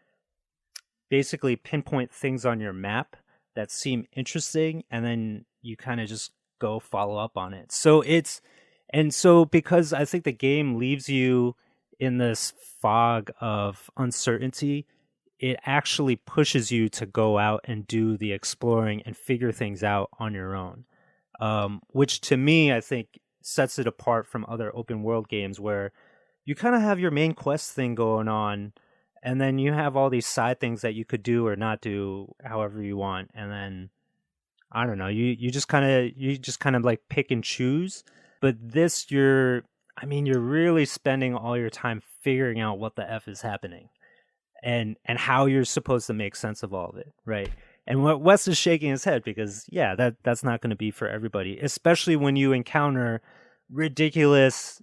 Speaker 3: basically pinpoint things on your map that seem interesting, and then you kind of just go follow up on it. So because I think the game leaves you in this fog of uncertainty, it actually pushes you to go out and do the exploring and figure things out on your own. Which to me, I think sets it apart from other open world games where you kind of have your main quest thing going on, and then you have all these side things that you could do or not do however you want. And then, I don't know, you just kind of like pick and choose. But this, you're really spending all your time figuring out what the F is happening and how you're supposed to make sense of all of it, right? And what Wes is shaking his head because, yeah, that's not going to be for everybody, especially when you encounter ridiculous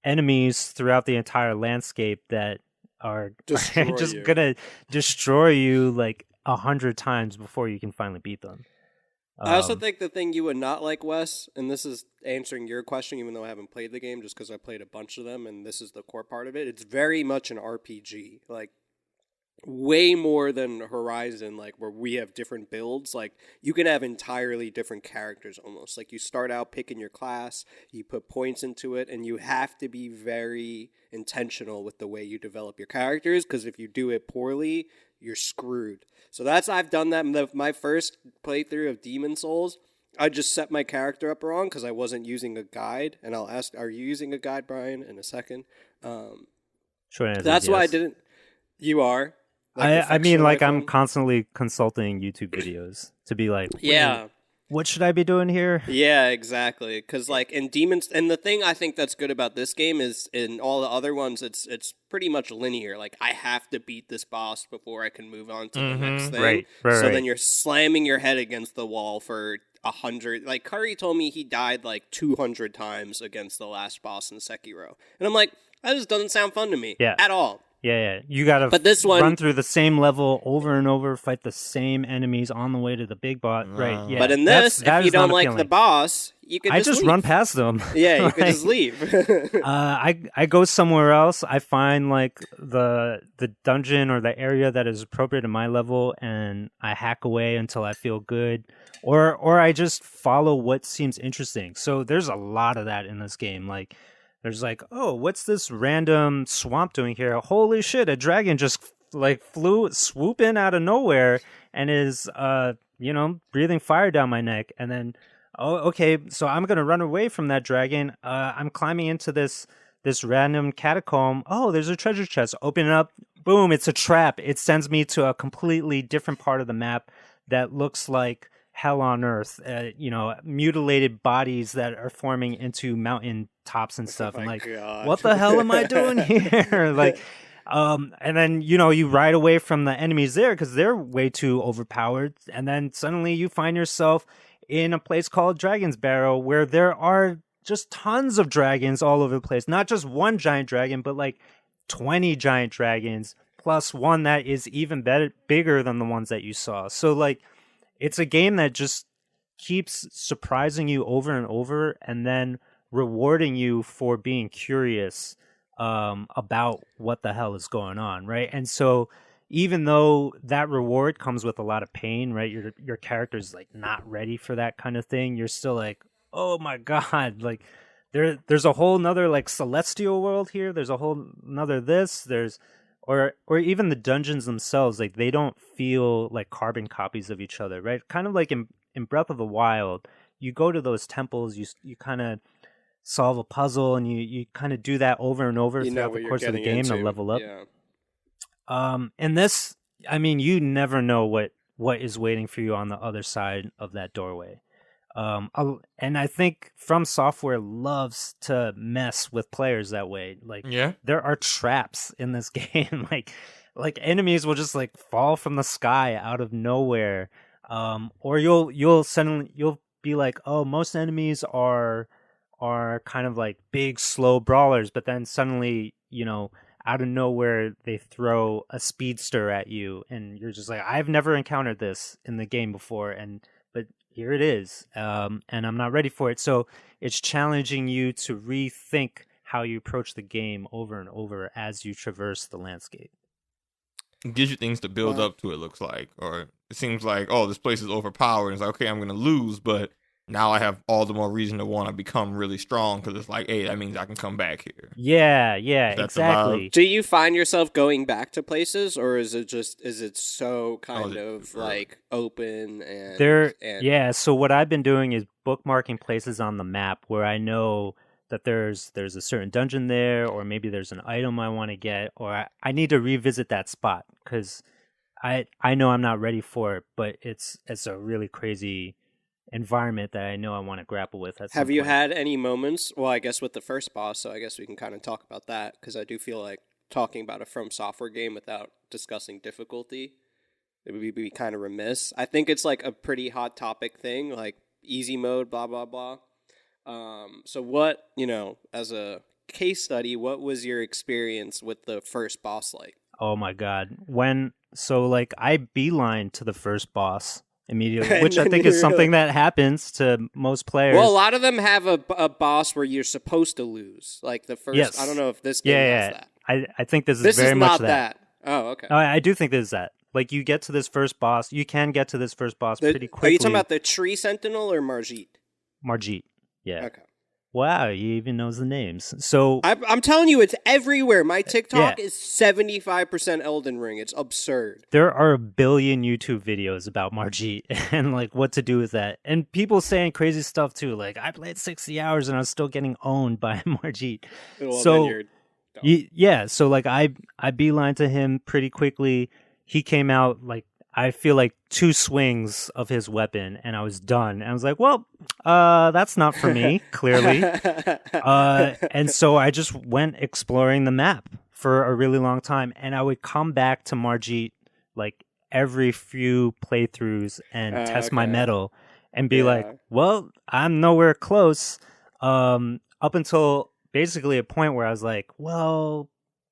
Speaker 3: enemies throughout the entire landscape that are just going to destroy you like 100 times before you can finally beat them.
Speaker 4: I also think the thing you would not like, Wes, and this is answering your question, even though I haven't played the game, just because I played a bunch of them, and this is the core part of it. It's very much an RPG, like way more than Horizon, like where we have different builds. Like you can have entirely different characters almost. Like you start out picking your class, you put points into it, and you have to be very intentional with the way you develop your characters, because if you do it poorly, you're screwed. So I've done that. My first playthrough of Demon Souls, I just set my character up wrong because I wasn't using a guide. And I'll ask, are you using a guide, Brian, in a second?
Speaker 3: Sure.
Speaker 4: That's why I didn't. You are.
Speaker 3: I mean, like I'm constantly consulting YouTube videos to be like,
Speaker 4: yeah,
Speaker 3: what should I be doing here?
Speaker 4: Yeah, exactly. Because like in Demons, and the thing I think that's good about this game is in all the other ones, it's pretty much linear. Like I have to beat this boss before I can move on to the next thing.
Speaker 3: Right.
Speaker 4: So then you're slamming your head against the wall for 100. Like Curry told me he died like 200 times against the last boss in Sekiro, and I'm like, that just doesn't sound fun to me at all.
Speaker 3: Yeah. You gotta run through the same level over and over, fight the same enemies on the way to the big boss. Right. Yeah.
Speaker 4: But in this, if you don't like the boss, you can just leave.
Speaker 3: run past them.
Speaker 4: Yeah, you can just leave.
Speaker 3: I go somewhere else. I find like the dungeon or the area that is appropriate to my level, and I hack away until I feel good. Or I just follow what seems interesting. So there's a lot of that in this game. Like there's like, oh, what's this random swamp doing here? Holy shit, a dragon just like swoop in out of nowhere and is breathing fire down my neck. And then, oh, okay, so I'm gonna run away from that dragon. I'm climbing into this random catacomb. Oh, there's a treasure chest. Open it up. Boom, it's a trap. It sends me to a completely different part of the map that looks like hell on earth, mutilated bodies that are forming into mountain tops and stuff. And like,
Speaker 4: God.
Speaker 3: What the hell am I doing here? Like, and then, you ride away from the enemies there because they're way too overpowered. And then suddenly you find yourself in a place called Dragon's Barrow where there are just tons of dragons all over the place. Not just one giant dragon, but like 20 giant dragons, plus one that is even bigger than the ones that you saw. So like, it's a game that just keeps surprising you over and over, and then rewarding you for being curious about what the hell is going on, right? And so even though that reward comes with a lot of pain, right? Your character's like not ready for that kind of thing. You're still like, oh my god, like there's a whole nother like celestial world here. There's a whole nother or even the dungeons themselves, like they don't feel like carbon copies of each other, right? Kind of like in Breath of the Wild, you go to those temples, you kind of solve a puzzle, and you kind of do that over and over throughout the course of the game to level up.
Speaker 4: Yeah.
Speaker 3: And this, I mean, you never know what is waiting for you on the other side of that doorway. And I think From Software loves to mess with players that way. Like, there are traps in this game. like enemies will just like fall from the sky out of nowhere. Or you'll be like, oh, most enemies are kind of like big, slow brawlers, but then suddenly, out of nowhere, they throw a speedster at you, and you're just like, I've never encountered this in the game before, but here it is, and I'm not ready for it. So it's challenging you to rethink how you approach the game over and over as you traverse the landscape.
Speaker 2: It gives you things to build up to, it looks like. Or it seems like, oh, this place is overpowered. It's like, okay, I'm going to lose, but now I have all the more reason to want to become really strong, because it's like, hey, that means I can come back here.
Speaker 3: Yeah, exactly.
Speaker 4: Do you find yourself going back to places, or is it so kind of like open and
Speaker 3: Yeah, so what I've been doing is bookmarking places on the map where I know that there's a certain dungeon there, or maybe there's an item I want to get, or I need to revisit that spot because I know I'm not ready for it, but it's a really crazy environment that I know I want to grapple with.
Speaker 4: Have you had any moments? Well, I guess with the first boss, so I guess we can kind of talk about that, because I do feel like talking about a From Software game without discussing difficulty, it would be kind of remiss. I think it's like a pretty hot topic thing, like easy mode, blah blah blah. So what, as a case study, what was your experience with the first boss like?
Speaker 3: Oh my god, I beeline to the first boss immediately, which I think is something that happens to most players.
Speaker 4: Well, a lot of them have a boss where you're supposed to lose, like the first.
Speaker 3: Yes.
Speaker 4: I don't know if this game has that.
Speaker 3: I think this is very much
Speaker 4: that. Oh, okay.
Speaker 3: I do think this is that. Like, you get to this first boss, you can get to this first boss pretty quickly.
Speaker 4: Are you talking about the Tree Sentinel or Margit?
Speaker 3: Margit, yeah.
Speaker 4: Okay.
Speaker 3: Wow, he even knows the names. So
Speaker 4: I'm telling you, it's everywhere. My TikTok is 75% Elden Ring. It's absurd.
Speaker 3: There are a billion YouTube videos about Margit and like what to do with that, and people saying crazy stuff too. Like, I played 60 hours and I was still getting owned by Margit.
Speaker 4: Well,
Speaker 3: so so like I beeline to him pretty quickly. He came out like, I feel like 2 swings of his weapon, and I was done. And I was like, well, that's not for me, clearly. And so I just went exploring the map for a really long time. And I would come back to Margit like every few playthroughs and test my mettle and be like, well, I'm nowhere close. Up until basically a point where I was like, well,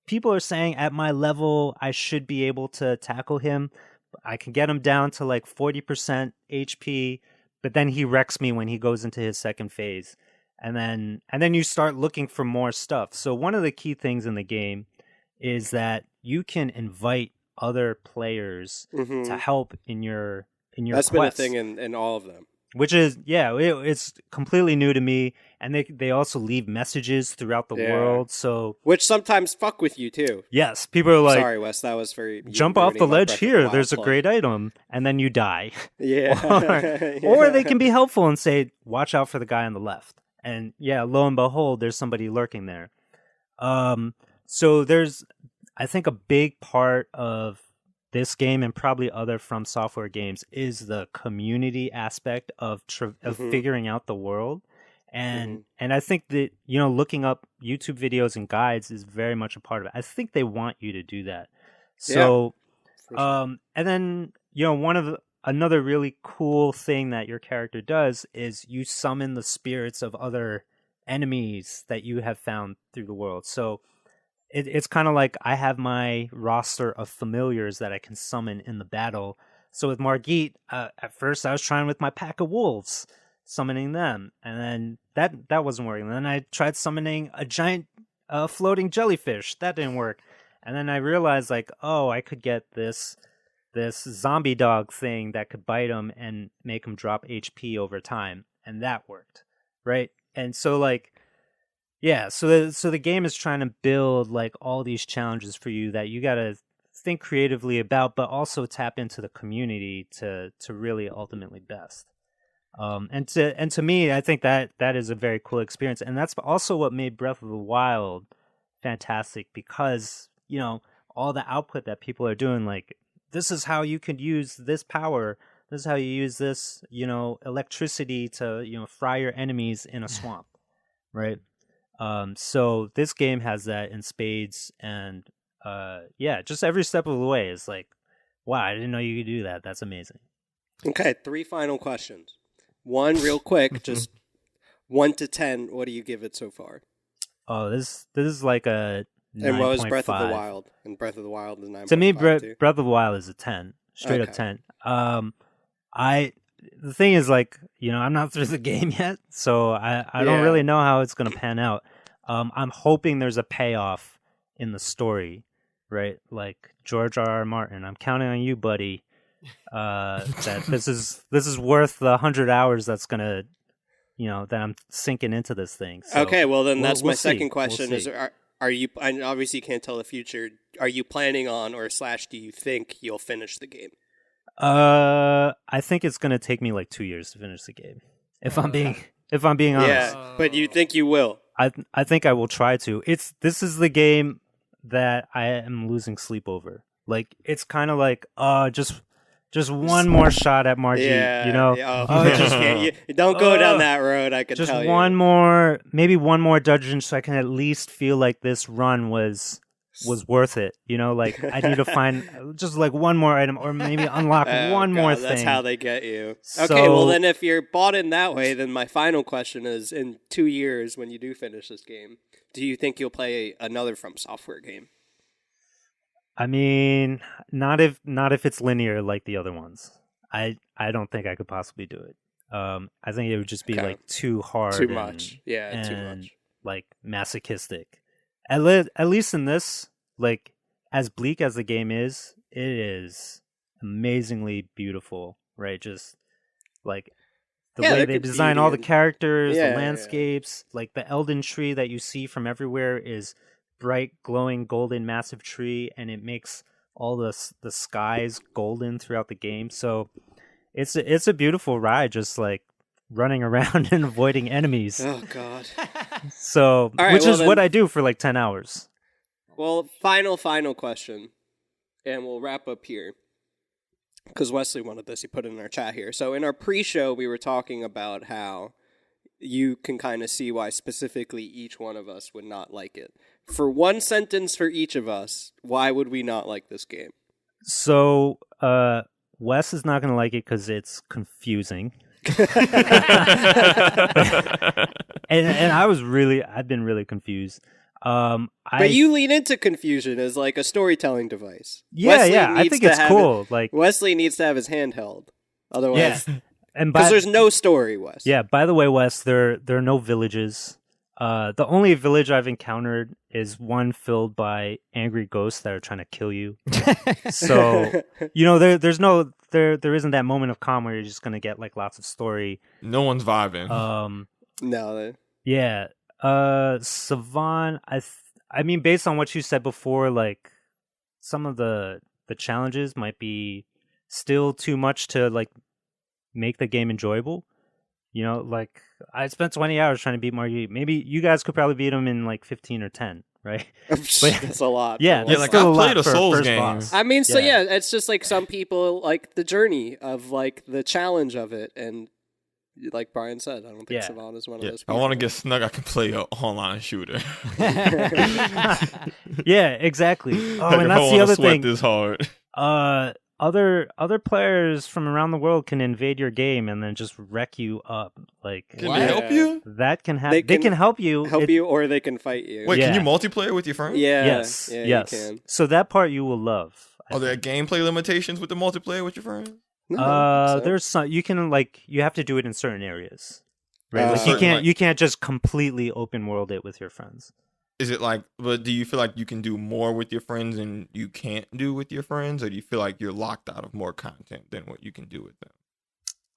Speaker 3: people are saying at my level, I should be able to tackle him. I can get him down to like 40% HP, but then he wrecks me when he goes into his second phase. And then you start looking for more stuff. So one of the key things in the game is that you can invite other players to help in your
Speaker 4: That's
Speaker 3: quests.
Speaker 4: been a thing in all of them.
Speaker 3: Which is, it's completely new to me. And they also leave messages throughout the world. So,
Speaker 4: which sometimes fuck with you too.
Speaker 3: Yes, people are like,
Speaker 4: sorry, Wes, that was very...
Speaker 3: Jump off the ledge here, there's a great item. And then you die.
Speaker 4: Yeah.
Speaker 3: Or they can be helpful and say, watch out for the guy on the left. And lo and behold, there's somebody lurking there. So there's, I think, a big part of this game and probably other From Software games is the community aspect of figuring out the world. And I think that, looking up YouTube videos and guides is very much a part of it. I think they want you to do that. So, and then, another really cool thing that your character does is you summon the spirits of other enemies that you have found through the world. So it's kind of like I have my roster of familiars that I can summon in the battle. So with Margit, at first I was trying with my pack of wolves, summoning them, and then that wasn't working. And then I tried summoning a giant floating jellyfish. That didn't work. And then I realized, like, oh, I could get this zombie dog thing that could bite him and make him drop HP over time, and that worked, right? And so, like, yeah, so the game is trying to build like all these challenges for you that you gotta think creatively about, but also tap into the community to really ultimately best. And to me, I think that is a very cool experience, and that's also what made Breath of the Wild fantastic, because all the output that people are doing, like, this is how you could use this power. This is how you use this, electricity to fry your enemies in a swamp, right? So this game has that in spades, and just every step of the way is like, wow, I didn't know you could do that. That's amazing.
Speaker 4: Okay, 3 final questions. One, real quick, just 1 to 10. What do you give it so far?
Speaker 3: Oh, this is like a 9.5.
Speaker 4: And what was Breath of the Wild? And Breath of the Wild is 9.5.
Speaker 3: To me, Breath of the Wild is a 10, straight up 10. The thing is, like, I'm not through the game yet, so I don't really know how it's going to pan out. I'm hoping there's a payoff in the story, right? Like George R.R. Martin, I'm counting on you, buddy. That this is worth the 100 hours that's gonna, that I'm sinking into this thing. So
Speaker 4: okay, well then that's my second
Speaker 3: see.
Speaker 4: question:
Speaker 3: We'll
Speaker 4: is are you? I obviously you can't tell the future. Are you planning on, or / do you think you'll finish the game?
Speaker 3: I think it's gonna take me like 2 years to finish the game. If I'm being honest.
Speaker 4: Yeah, but you think you will?
Speaker 3: I think I will try to. This is the game that I am losing sleep over. Like, it's kind of like just one more shot at Margit,
Speaker 4: don't go down that road. I can tell you.
Speaker 3: Just one more, maybe one more dungeon, so I can at least feel like this run was worth it. Like, I need to find just like one more item, or maybe unlock one more thing.
Speaker 4: That's how they get you. Okay, well then, if you're bought in that way, then my final question is: in 2 years, when you do finish this game, do you think you'll play another From Software game?
Speaker 3: I mean, not if it's linear like the other ones. I don't think I could possibly do it. I think it would just be like too hard,
Speaker 4: too much,
Speaker 3: and
Speaker 4: too much,
Speaker 3: like masochistic. At least in this, like, as bleak as the game is, it is amazingly beautiful, right? Just like the way they design all the characters, the landscapes, like the Elden tree that you see from everywhere is bright, glowing, golden, massive tree, and it makes all the skies golden throughout the game. So it's a beautiful ride, just like running around and avoiding enemies.
Speaker 4: Oh God!
Speaker 3: So, which is what I do for like 10 hours.
Speaker 4: Well, final question, and we'll wrap up here because Wesley wanted this. He put it in our chat here. So in our pre-show, we were talking about how you can kind of see why specifically each one of us would not like it. For one sentence for each of us, why would we not like this game?
Speaker 3: So, Wes is not going to like it because it's confusing. and I've been really confused.
Speaker 4: But you lean into confusion as like a storytelling device.
Speaker 3: Yeah, I think it's cool. Like,
Speaker 4: Wesley needs to have his hand held. Otherwise,
Speaker 3: and
Speaker 4: because there's no story, Wes.
Speaker 3: Yeah, by the way, Wes, there are no villages. The only village I've encountered is one filled by angry ghosts that are trying to kill you. So, there isn't that moment of calm where you're just going to get like lots of story.
Speaker 2: No one's vibing.
Speaker 4: No.
Speaker 3: Yeah. Savon, I mean, based on what you said before, like, some of the challenges might be still too much to like make the game enjoyable. Like, I spent 20 hours trying to beat Margit. Maybe you guys could probably beat him in like 15 or 10, right?
Speaker 4: That's a lot.
Speaker 3: Yeah,
Speaker 2: like I played a Souls game.
Speaker 3: Boss.
Speaker 4: I mean, it's just like some people like the journey of like the challenge of it, and like Brian said, I don't think Savon is one of those people.
Speaker 2: I want to get snug. I can play an online shooter.
Speaker 3: Yeah, exactly. Oh, and that's the other thing.
Speaker 2: This hard.
Speaker 3: other players from around the world can invade your game and then just wreck you up. Like,
Speaker 2: Can they help you?
Speaker 3: that can happen. They can help you.
Speaker 4: Or they can fight you.
Speaker 2: Wait, can you multiplayer with your friends?
Speaker 4: Yeah.
Speaker 3: Yes.
Speaker 4: Yeah,
Speaker 3: yes.
Speaker 4: You can.
Speaker 3: So that part you will love.
Speaker 2: Are there gameplay limitations with the multiplayer with your friends?
Speaker 4: No,
Speaker 3: There's some. You can you have to do it in certain areas, right?
Speaker 2: Certain,
Speaker 3: you can't just completely open world it with your friends.
Speaker 2: Is it but do you feel like you can do more with your friends than you can't do with your friends, or do you feel like you're locked out of more content than what you can do with them?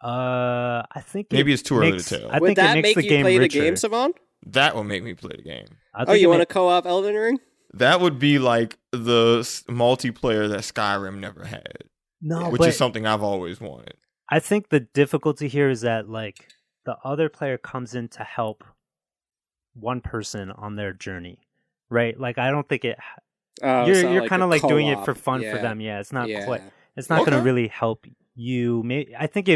Speaker 3: I think
Speaker 2: maybe it's too early to tell.
Speaker 3: I
Speaker 4: Would
Speaker 3: think
Speaker 4: that
Speaker 3: it makes
Speaker 4: make
Speaker 3: the
Speaker 4: you
Speaker 3: game
Speaker 4: play
Speaker 3: richer.
Speaker 4: the game, Savon?
Speaker 2: That would make me play the game.
Speaker 4: You want to co-op Elden Ring?
Speaker 2: That would be like the multiplayer that Skyrim never had.
Speaker 3: No,
Speaker 2: which
Speaker 3: but
Speaker 2: is something I've always wanted.
Speaker 3: I think the difficulty here is that the other player comes in to help one person on their journey, right? Like I don't think it. You're kind of like doing it for fun for them. Yeah, it's not quite. It's not going to really help you. I think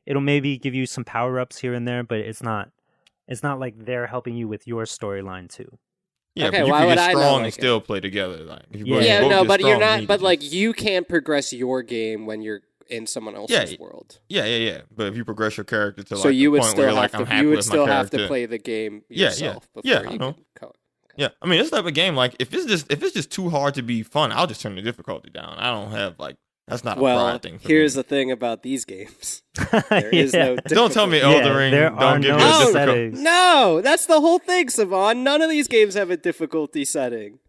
Speaker 3: it'll maybe give you some power ups here and there, but it's not. It's not like they're helping you with your storyline too.
Speaker 2: Yeah,
Speaker 4: okay,
Speaker 2: but you
Speaker 4: why
Speaker 2: can
Speaker 4: would
Speaker 2: get
Speaker 4: I
Speaker 2: strong
Speaker 4: know,
Speaker 2: and still play together. Like, if you
Speaker 3: Yeah.
Speaker 2: both
Speaker 4: no,
Speaker 2: get
Speaker 4: but you're
Speaker 2: strong,
Speaker 4: not. But
Speaker 2: just-
Speaker 4: you can't progress your game when you're in someone else's world.
Speaker 2: Yeah. But if you progress your character to
Speaker 4: So you
Speaker 2: the
Speaker 4: would
Speaker 2: point where
Speaker 4: still
Speaker 2: you're
Speaker 4: have
Speaker 2: I'm
Speaker 4: to.
Speaker 2: happy
Speaker 4: You would
Speaker 2: with my
Speaker 4: still have to
Speaker 2: character.
Speaker 4: play the game
Speaker 2: Yeah,
Speaker 4: yourself.
Speaker 2: yeah,
Speaker 4: before
Speaker 2: I
Speaker 4: you
Speaker 2: know.
Speaker 4: can
Speaker 2: Yeah, I mean, this type of game, like if it's just too hard to be fun, I'll just turn the difficulty down. I don't have that's not a pride thing.
Speaker 4: Here's
Speaker 2: me.
Speaker 4: the thing about these games. There is no.
Speaker 2: Don't tell me Elden Ring
Speaker 3: there
Speaker 2: don't
Speaker 3: are
Speaker 2: give
Speaker 3: no
Speaker 2: you a difficulty.
Speaker 3: settings.
Speaker 4: No, that's the whole thing, Savon. None of these games have a difficulty setting.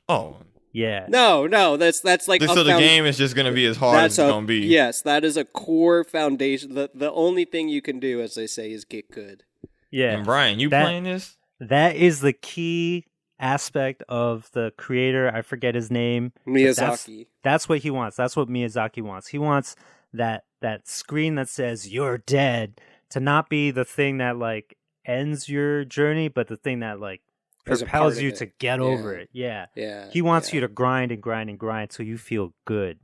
Speaker 2: Oh,
Speaker 3: Yeah.
Speaker 4: No, that's like.
Speaker 2: so the game is just gonna be as hard as it's gonna be.
Speaker 4: Yes, that is a core foundation. The only thing you can do, as they say, is get good.
Speaker 3: Yeah.
Speaker 2: And Brian, you playing this?
Speaker 3: That is the key aspect of the creator. I forget his name.
Speaker 4: Miyazaki.
Speaker 3: That's what he wants. That's what Miyazaki wants. He wants that screen that says you're dead to not be the thing that ends your journey, but the thing that propels you to get over it. Yeah.
Speaker 4: Yeah.
Speaker 3: He wants you to grind and grind and grind so you feel good.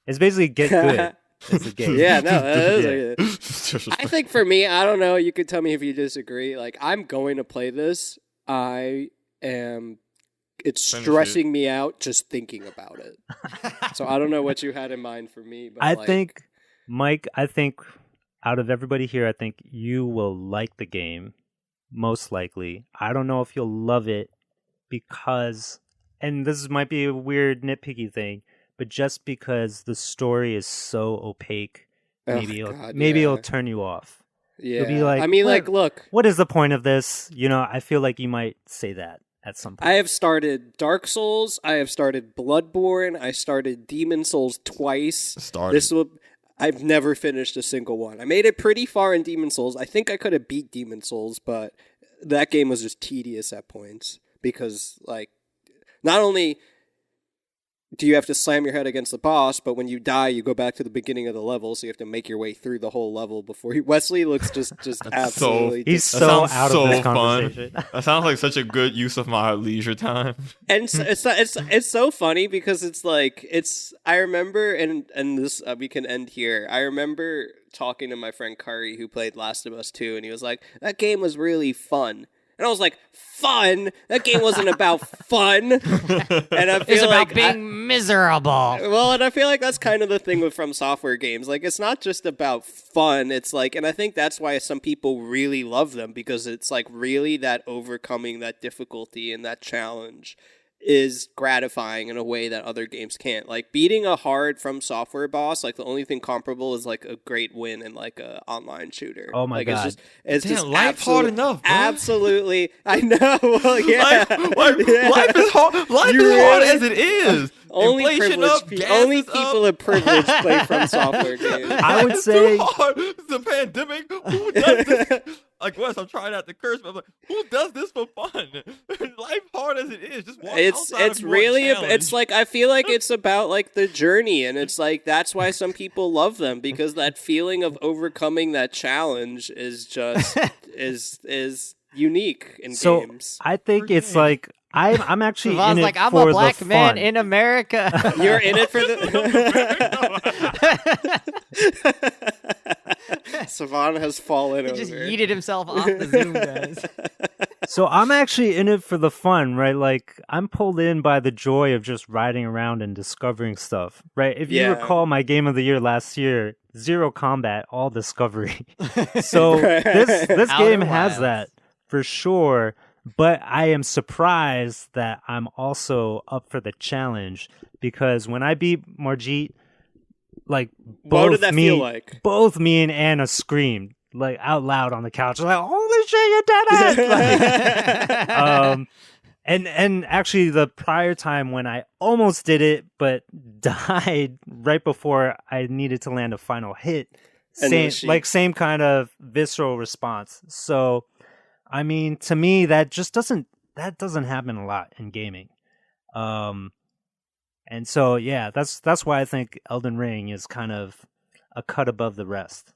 Speaker 3: It's basically get good. It's a game.
Speaker 4: Yeah, no, that is I think for me, I don't know, you could tell me if you disagree. I'm going to play this. It's stressing me out just thinking about it. So I don't know what you had in mind for me. But
Speaker 3: I think, Mike, out of everybody here, I think you will like the game, most likely. I don't know if you'll love it because, and this might be a weird nitpicky thing, but just because the story is so opaque, maybe it'll turn you off.
Speaker 4: Yeah.
Speaker 3: You'll be like,
Speaker 4: I mean, look.
Speaker 3: What is the point of this? I feel like you might say that at some point.
Speaker 4: I have started Dark Souls. I have started Bloodborne. I started Demon Souls twice. I've never finished a single one. I made it pretty far in Demon Souls. I think I could have beat Demon Souls, but that game was just tedious at points because, not only do you have to slam your head against the boss, but when you die, you go back to the beginning of the level, so you have to make your way through the whole level before you... Wesley looks just absolutely...
Speaker 3: He's so out of this conversation.
Speaker 2: That sounds like such a good use of my leisure time.
Speaker 4: And it's so funny because I remember, and this we can end here. I remember talking to my friend Curry who played Last of Us 2, and he was like, that game was really fun. And I was like, fun? That game wasn't about fun. And I feel
Speaker 1: it's about being miserable.
Speaker 4: Well, and I feel like that's kind of the thing with From Software games. It's not just about fun. It's and I think that's why some people really love them, because it's really that overcoming that difficulty and that challenge is gratifying in a way that other games can't. Beating a hard From Software boss, the only thing comparable is a great win in a online shooter.
Speaker 3: Oh my god!
Speaker 4: It's just
Speaker 2: life hard enough, bro.
Speaker 4: Absolutely, I know. Well, yeah,
Speaker 2: life is hard. Life is hard as it is.
Speaker 4: Only people of privilege play From Software games.
Speaker 3: I would say
Speaker 2: it's a pandemic. Who does this? Wes, I'm trying not to curse, but I'm like, who does this for fun? Life hard as it is, just walk outside.
Speaker 4: It's really I feel like it's about the journey, and it's that's why some people love them, because that feeling of overcoming that challenge is just is unique in games.
Speaker 3: I think it's I'm actually in it
Speaker 1: I'm
Speaker 3: for
Speaker 1: a black
Speaker 3: the
Speaker 1: man
Speaker 3: fun.
Speaker 1: in America.
Speaker 4: You're in it for the. Savon has fallen
Speaker 1: He
Speaker 4: over.
Speaker 1: just yeeted himself off the Zoom, guys.
Speaker 3: So I'm actually in it for the fun, right? Like I'm pulled in by the joy of just riding around and discovering stuff, right? If you
Speaker 4: Yeah.
Speaker 3: recall my game of the year last year, zero combat, all discovery. So this
Speaker 1: Outer
Speaker 3: game has
Speaker 1: Wilds.
Speaker 3: that for sure, but I am surprised that I'm also up for the challenge because when I beat Margit, like
Speaker 4: What did that
Speaker 3: me,
Speaker 4: feel like?
Speaker 3: both me and Anna screamed like out loud on the couch, like "Holy shit, you did it!" Like, and actually, the prior time when I almost did it but died right before I needed to land a final hit,
Speaker 4: And then
Speaker 3: same kind of visceral response. So, I mean, to me, that doesn't happen a lot in gaming. And so, yeah, that's why I think Elden Ring is kind of a cut above the rest.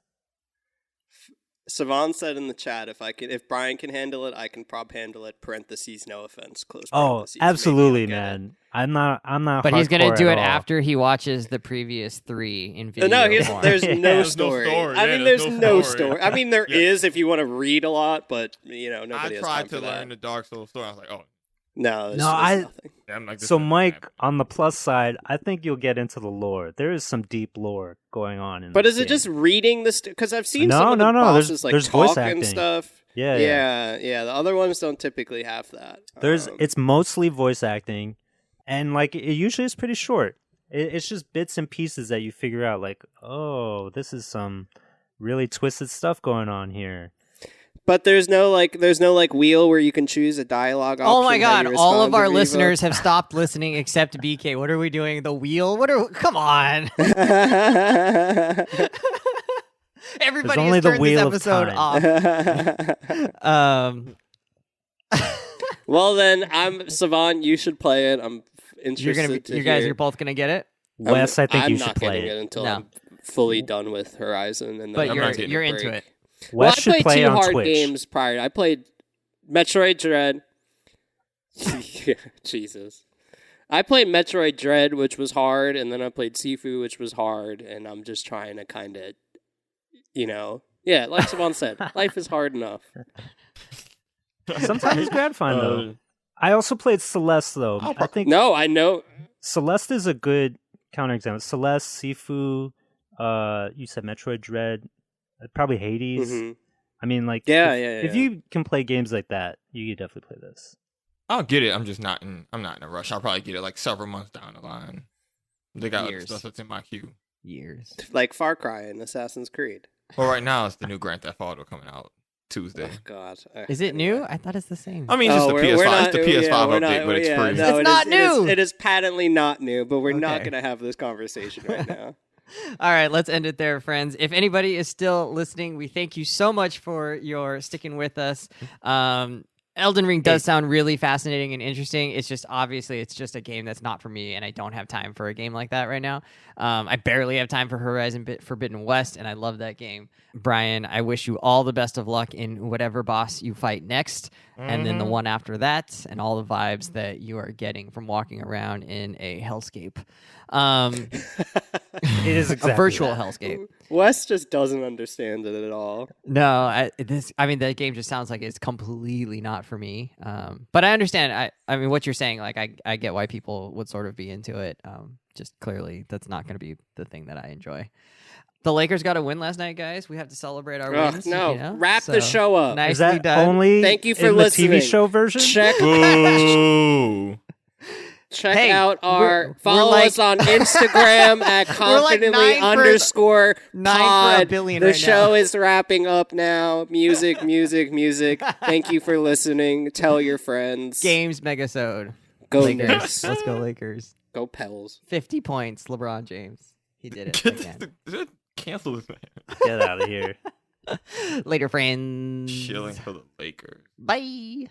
Speaker 4: Savon said in the chat, if Brian can handle it, I can prob handle it. Parentheses, no offense. Close
Speaker 3: Oh,
Speaker 4: parentheses.
Speaker 3: absolutely,
Speaker 4: Maybe I'll get it.
Speaker 3: man. I'm not.
Speaker 1: But he's gonna
Speaker 3: hardcore
Speaker 1: do
Speaker 3: at
Speaker 1: it
Speaker 3: all.
Speaker 1: after he watches the previous 3 in video
Speaker 4: No,
Speaker 1: form.
Speaker 4: there's
Speaker 3: Yeah.
Speaker 4: no
Speaker 2: There's no
Speaker 4: story.
Speaker 2: story.
Speaker 4: I
Speaker 2: Yeah,
Speaker 4: mean,
Speaker 2: there's
Speaker 4: there's
Speaker 2: no
Speaker 4: no
Speaker 2: story.
Speaker 4: story. I mean, there
Speaker 2: Yeah.
Speaker 4: is if you want to read a lot, but nobody
Speaker 2: I
Speaker 4: has
Speaker 2: tried
Speaker 4: time
Speaker 2: to
Speaker 4: for
Speaker 2: learn
Speaker 4: that.
Speaker 2: the Dark Souls story. I was like, oh,
Speaker 4: No, there's
Speaker 3: I-
Speaker 4: nothing.
Speaker 2: I'm like, this
Speaker 3: So,
Speaker 2: isn't
Speaker 3: Mike,
Speaker 2: happening.
Speaker 3: on the plus side, I think you'll get into the lore. There is some deep lore going on in
Speaker 4: But
Speaker 3: this
Speaker 4: is it
Speaker 3: game.
Speaker 4: just reading this? Because I've seen
Speaker 3: No,
Speaker 4: some of the
Speaker 3: no, there's-
Speaker 4: bosses like
Speaker 3: there's voice
Speaker 4: talk and
Speaker 3: acting.
Speaker 4: stuff.
Speaker 3: Yeah.
Speaker 4: Yeah. The other ones don't typically have that.
Speaker 3: It's mostly voice acting, and like it usually is pretty short. It's just bits and pieces that you figure out. Like, oh, this is some really twisted stuff going on here.
Speaker 4: But there's no wheel where you can choose a dialogue option.
Speaker 1: Oh my
Speaker 4: how
Speaker 1: god,
Speaker 4: you
Speaker 1: all
Speaker 4: respond
Speaker 1: of
Speaker 4: to
Speaker 1: our
Speaker 4: Riva.
Speaker 1: listeners have stopped listening except BK. What are we doing? The wheel? Come on. Everybody
Speaker 3: only
Speaker 1: has
Speaker 3: the
Speaker 1: turned
Speaker 3: wheel
Speaker 1: this
Speaker 3: of
Speaker 1: episode off.
Speaker 4: Well then, Savon. You should play it. I'm interested.
Speaker 1: You guys are both gonna get it?
Speaker 3: Wes, I think
Speaker 4: I'm
Speaker 3: you
Speaker 4: not
Speaker 3: should play
Speaker 4: getting
Speaker 3: it.
Speaker 4: it until
Speaker 1: No.
Speaker 4: I'm fully done with Horizon, and then
Speaker 1: But
Speaker 4: I'm
Speaker 2: not
Speaker 4: taking a
Speaker 1: you're into
Speaker 4: break.
Speaker 1: it.
Speaker 4: Well,
Speaker 3: Wes
Speaker 4: I
Speaker 3: should
Speaker 4: played
Speaker 3: play
Speaker 4: 2
Speaker 3: on
Speaker 4: hard
Speaker 3: Twitch.
Speaker 4: games prior. I played Metroid Dread. Jesus. I played Metroid Dread, which was hard, and then I played Sifu, which was hard, and I'm just trying to kind of, yeah, like Savon said, life is hard enough.
Speaker 3: Sometimes it's gratifying though. I also played Celeste though. I think
Speaker 4: No, I know.
Speaker 3: Celeste is a good counterexample. Celeste, Sifu, you said Metroid Dread, probably Hades.
Speaker 4: Mhm.
Speaker 3: I mean, like, if
Speaker 4: Yeah.
Speaker 3: you can play games like that, you could definitely play this.
Speaker 2: I'll get it. I'm not in a rush. I'll probably get it like several months down the line. They got other
Speaker 1: Years.
Speaker 2: stuff that's in my queue.
Speaker 1: Years.
Speaker 4: Like Far Cry and Assassin's Creed.
Speaker 2: Well, right now it's the new Grand Theft Auto coming out Tuesday.
Speaker 4: Oh, God.
Speaker 1: Is it new? I thought it's the same.
Speaker 2: I mean, it's just the PS5. It's the PS5
Speaker 4: we're
Speaker 2: update, but it's free.
Speaker 4: No,
Speaker 1: It's not new.
Speaker 4: It is patently not new, but we're not
Speaker 1: Okay.
Speaker 4: going to have this conversation right now.
Speaker 1: All right, let's end it there, friends. If anybody is still listening, we thank you so much for your sticking with us. Elden Ring does sound really fascinating and interesting. It's just obviously it's just a game that's not for me, and I don't have time for a game like that right now. I barely have time for Horizon Forbidden West, and I love that game. Brian, I wish you all the best of luck in whatever boss you fight next, and then the one after that, and all the vibes that you are getting from walking around in a hellscape.
Speaker 3: It is exactly
Speaker 1: A virtual
Speaker 3: that.
Speaker 1: hellscape.
Speaker 4: Wes just doesn't understand it at all.
Speaker 1: No, that game just sounds like it's completely not for me. But I understand. I mean, what you're saying, like, I get why people would sort of be into it. Just clearly, that's not going to be the thing that I enjoy. The Lakers got a win last night, guys. We have to celebrate our
Speaker 4: Ugh,
Speaker 1: wins.
Speaker 4: no,
Speaker 1: you know?
Speaker 4: wrap the
Speaker 1: So,
Speaker 4: show up.
Speaker 1: Nicely
Speaker 3: Is that
Speaker 1: done.
Speaker 3: only
Speaker 4: Thank you for
Speaker 3: in
Speaker 4: listening.
Speaker 3: the TV show version?
Speaker 4: Check
Speaker 2: Boo!
Speaker 1: Hey,
Speaker 4: out
Speaker 1: we're
Speaker 4: follow
Speaker 1: like-
Speaker 4: us on Instagram at
Speaker 1: We're like
Speaker 4: confidently
Speaker 1: nine for a
Speaker 4: _pod.
Speaker 1: billion
Speaker 4: The
Speaker 1: right
Speaker 4: show
Speaker 1: now.
Speaker 4: is wrapping up now. Music. Thank you for listening. Tell your friends.
Speaker 1: Games Megasode.
Speaker 4: Go
Speaker 1: Lakers.
Speaker 4: Knicks.
Speaker 1: Let's go Lakers.
Speaker 4: Go Pels.
Speaker 1: 50 points, LeBron James. He did it
Speaker 2: Get
Speaker 1: again.
Speaker 2: cancel this man.
Speaker 3: Get out of here.
Speaker 1: Later, friends.
Speaker 2: Chilling for the Lakers.
Speaker 1: Bye.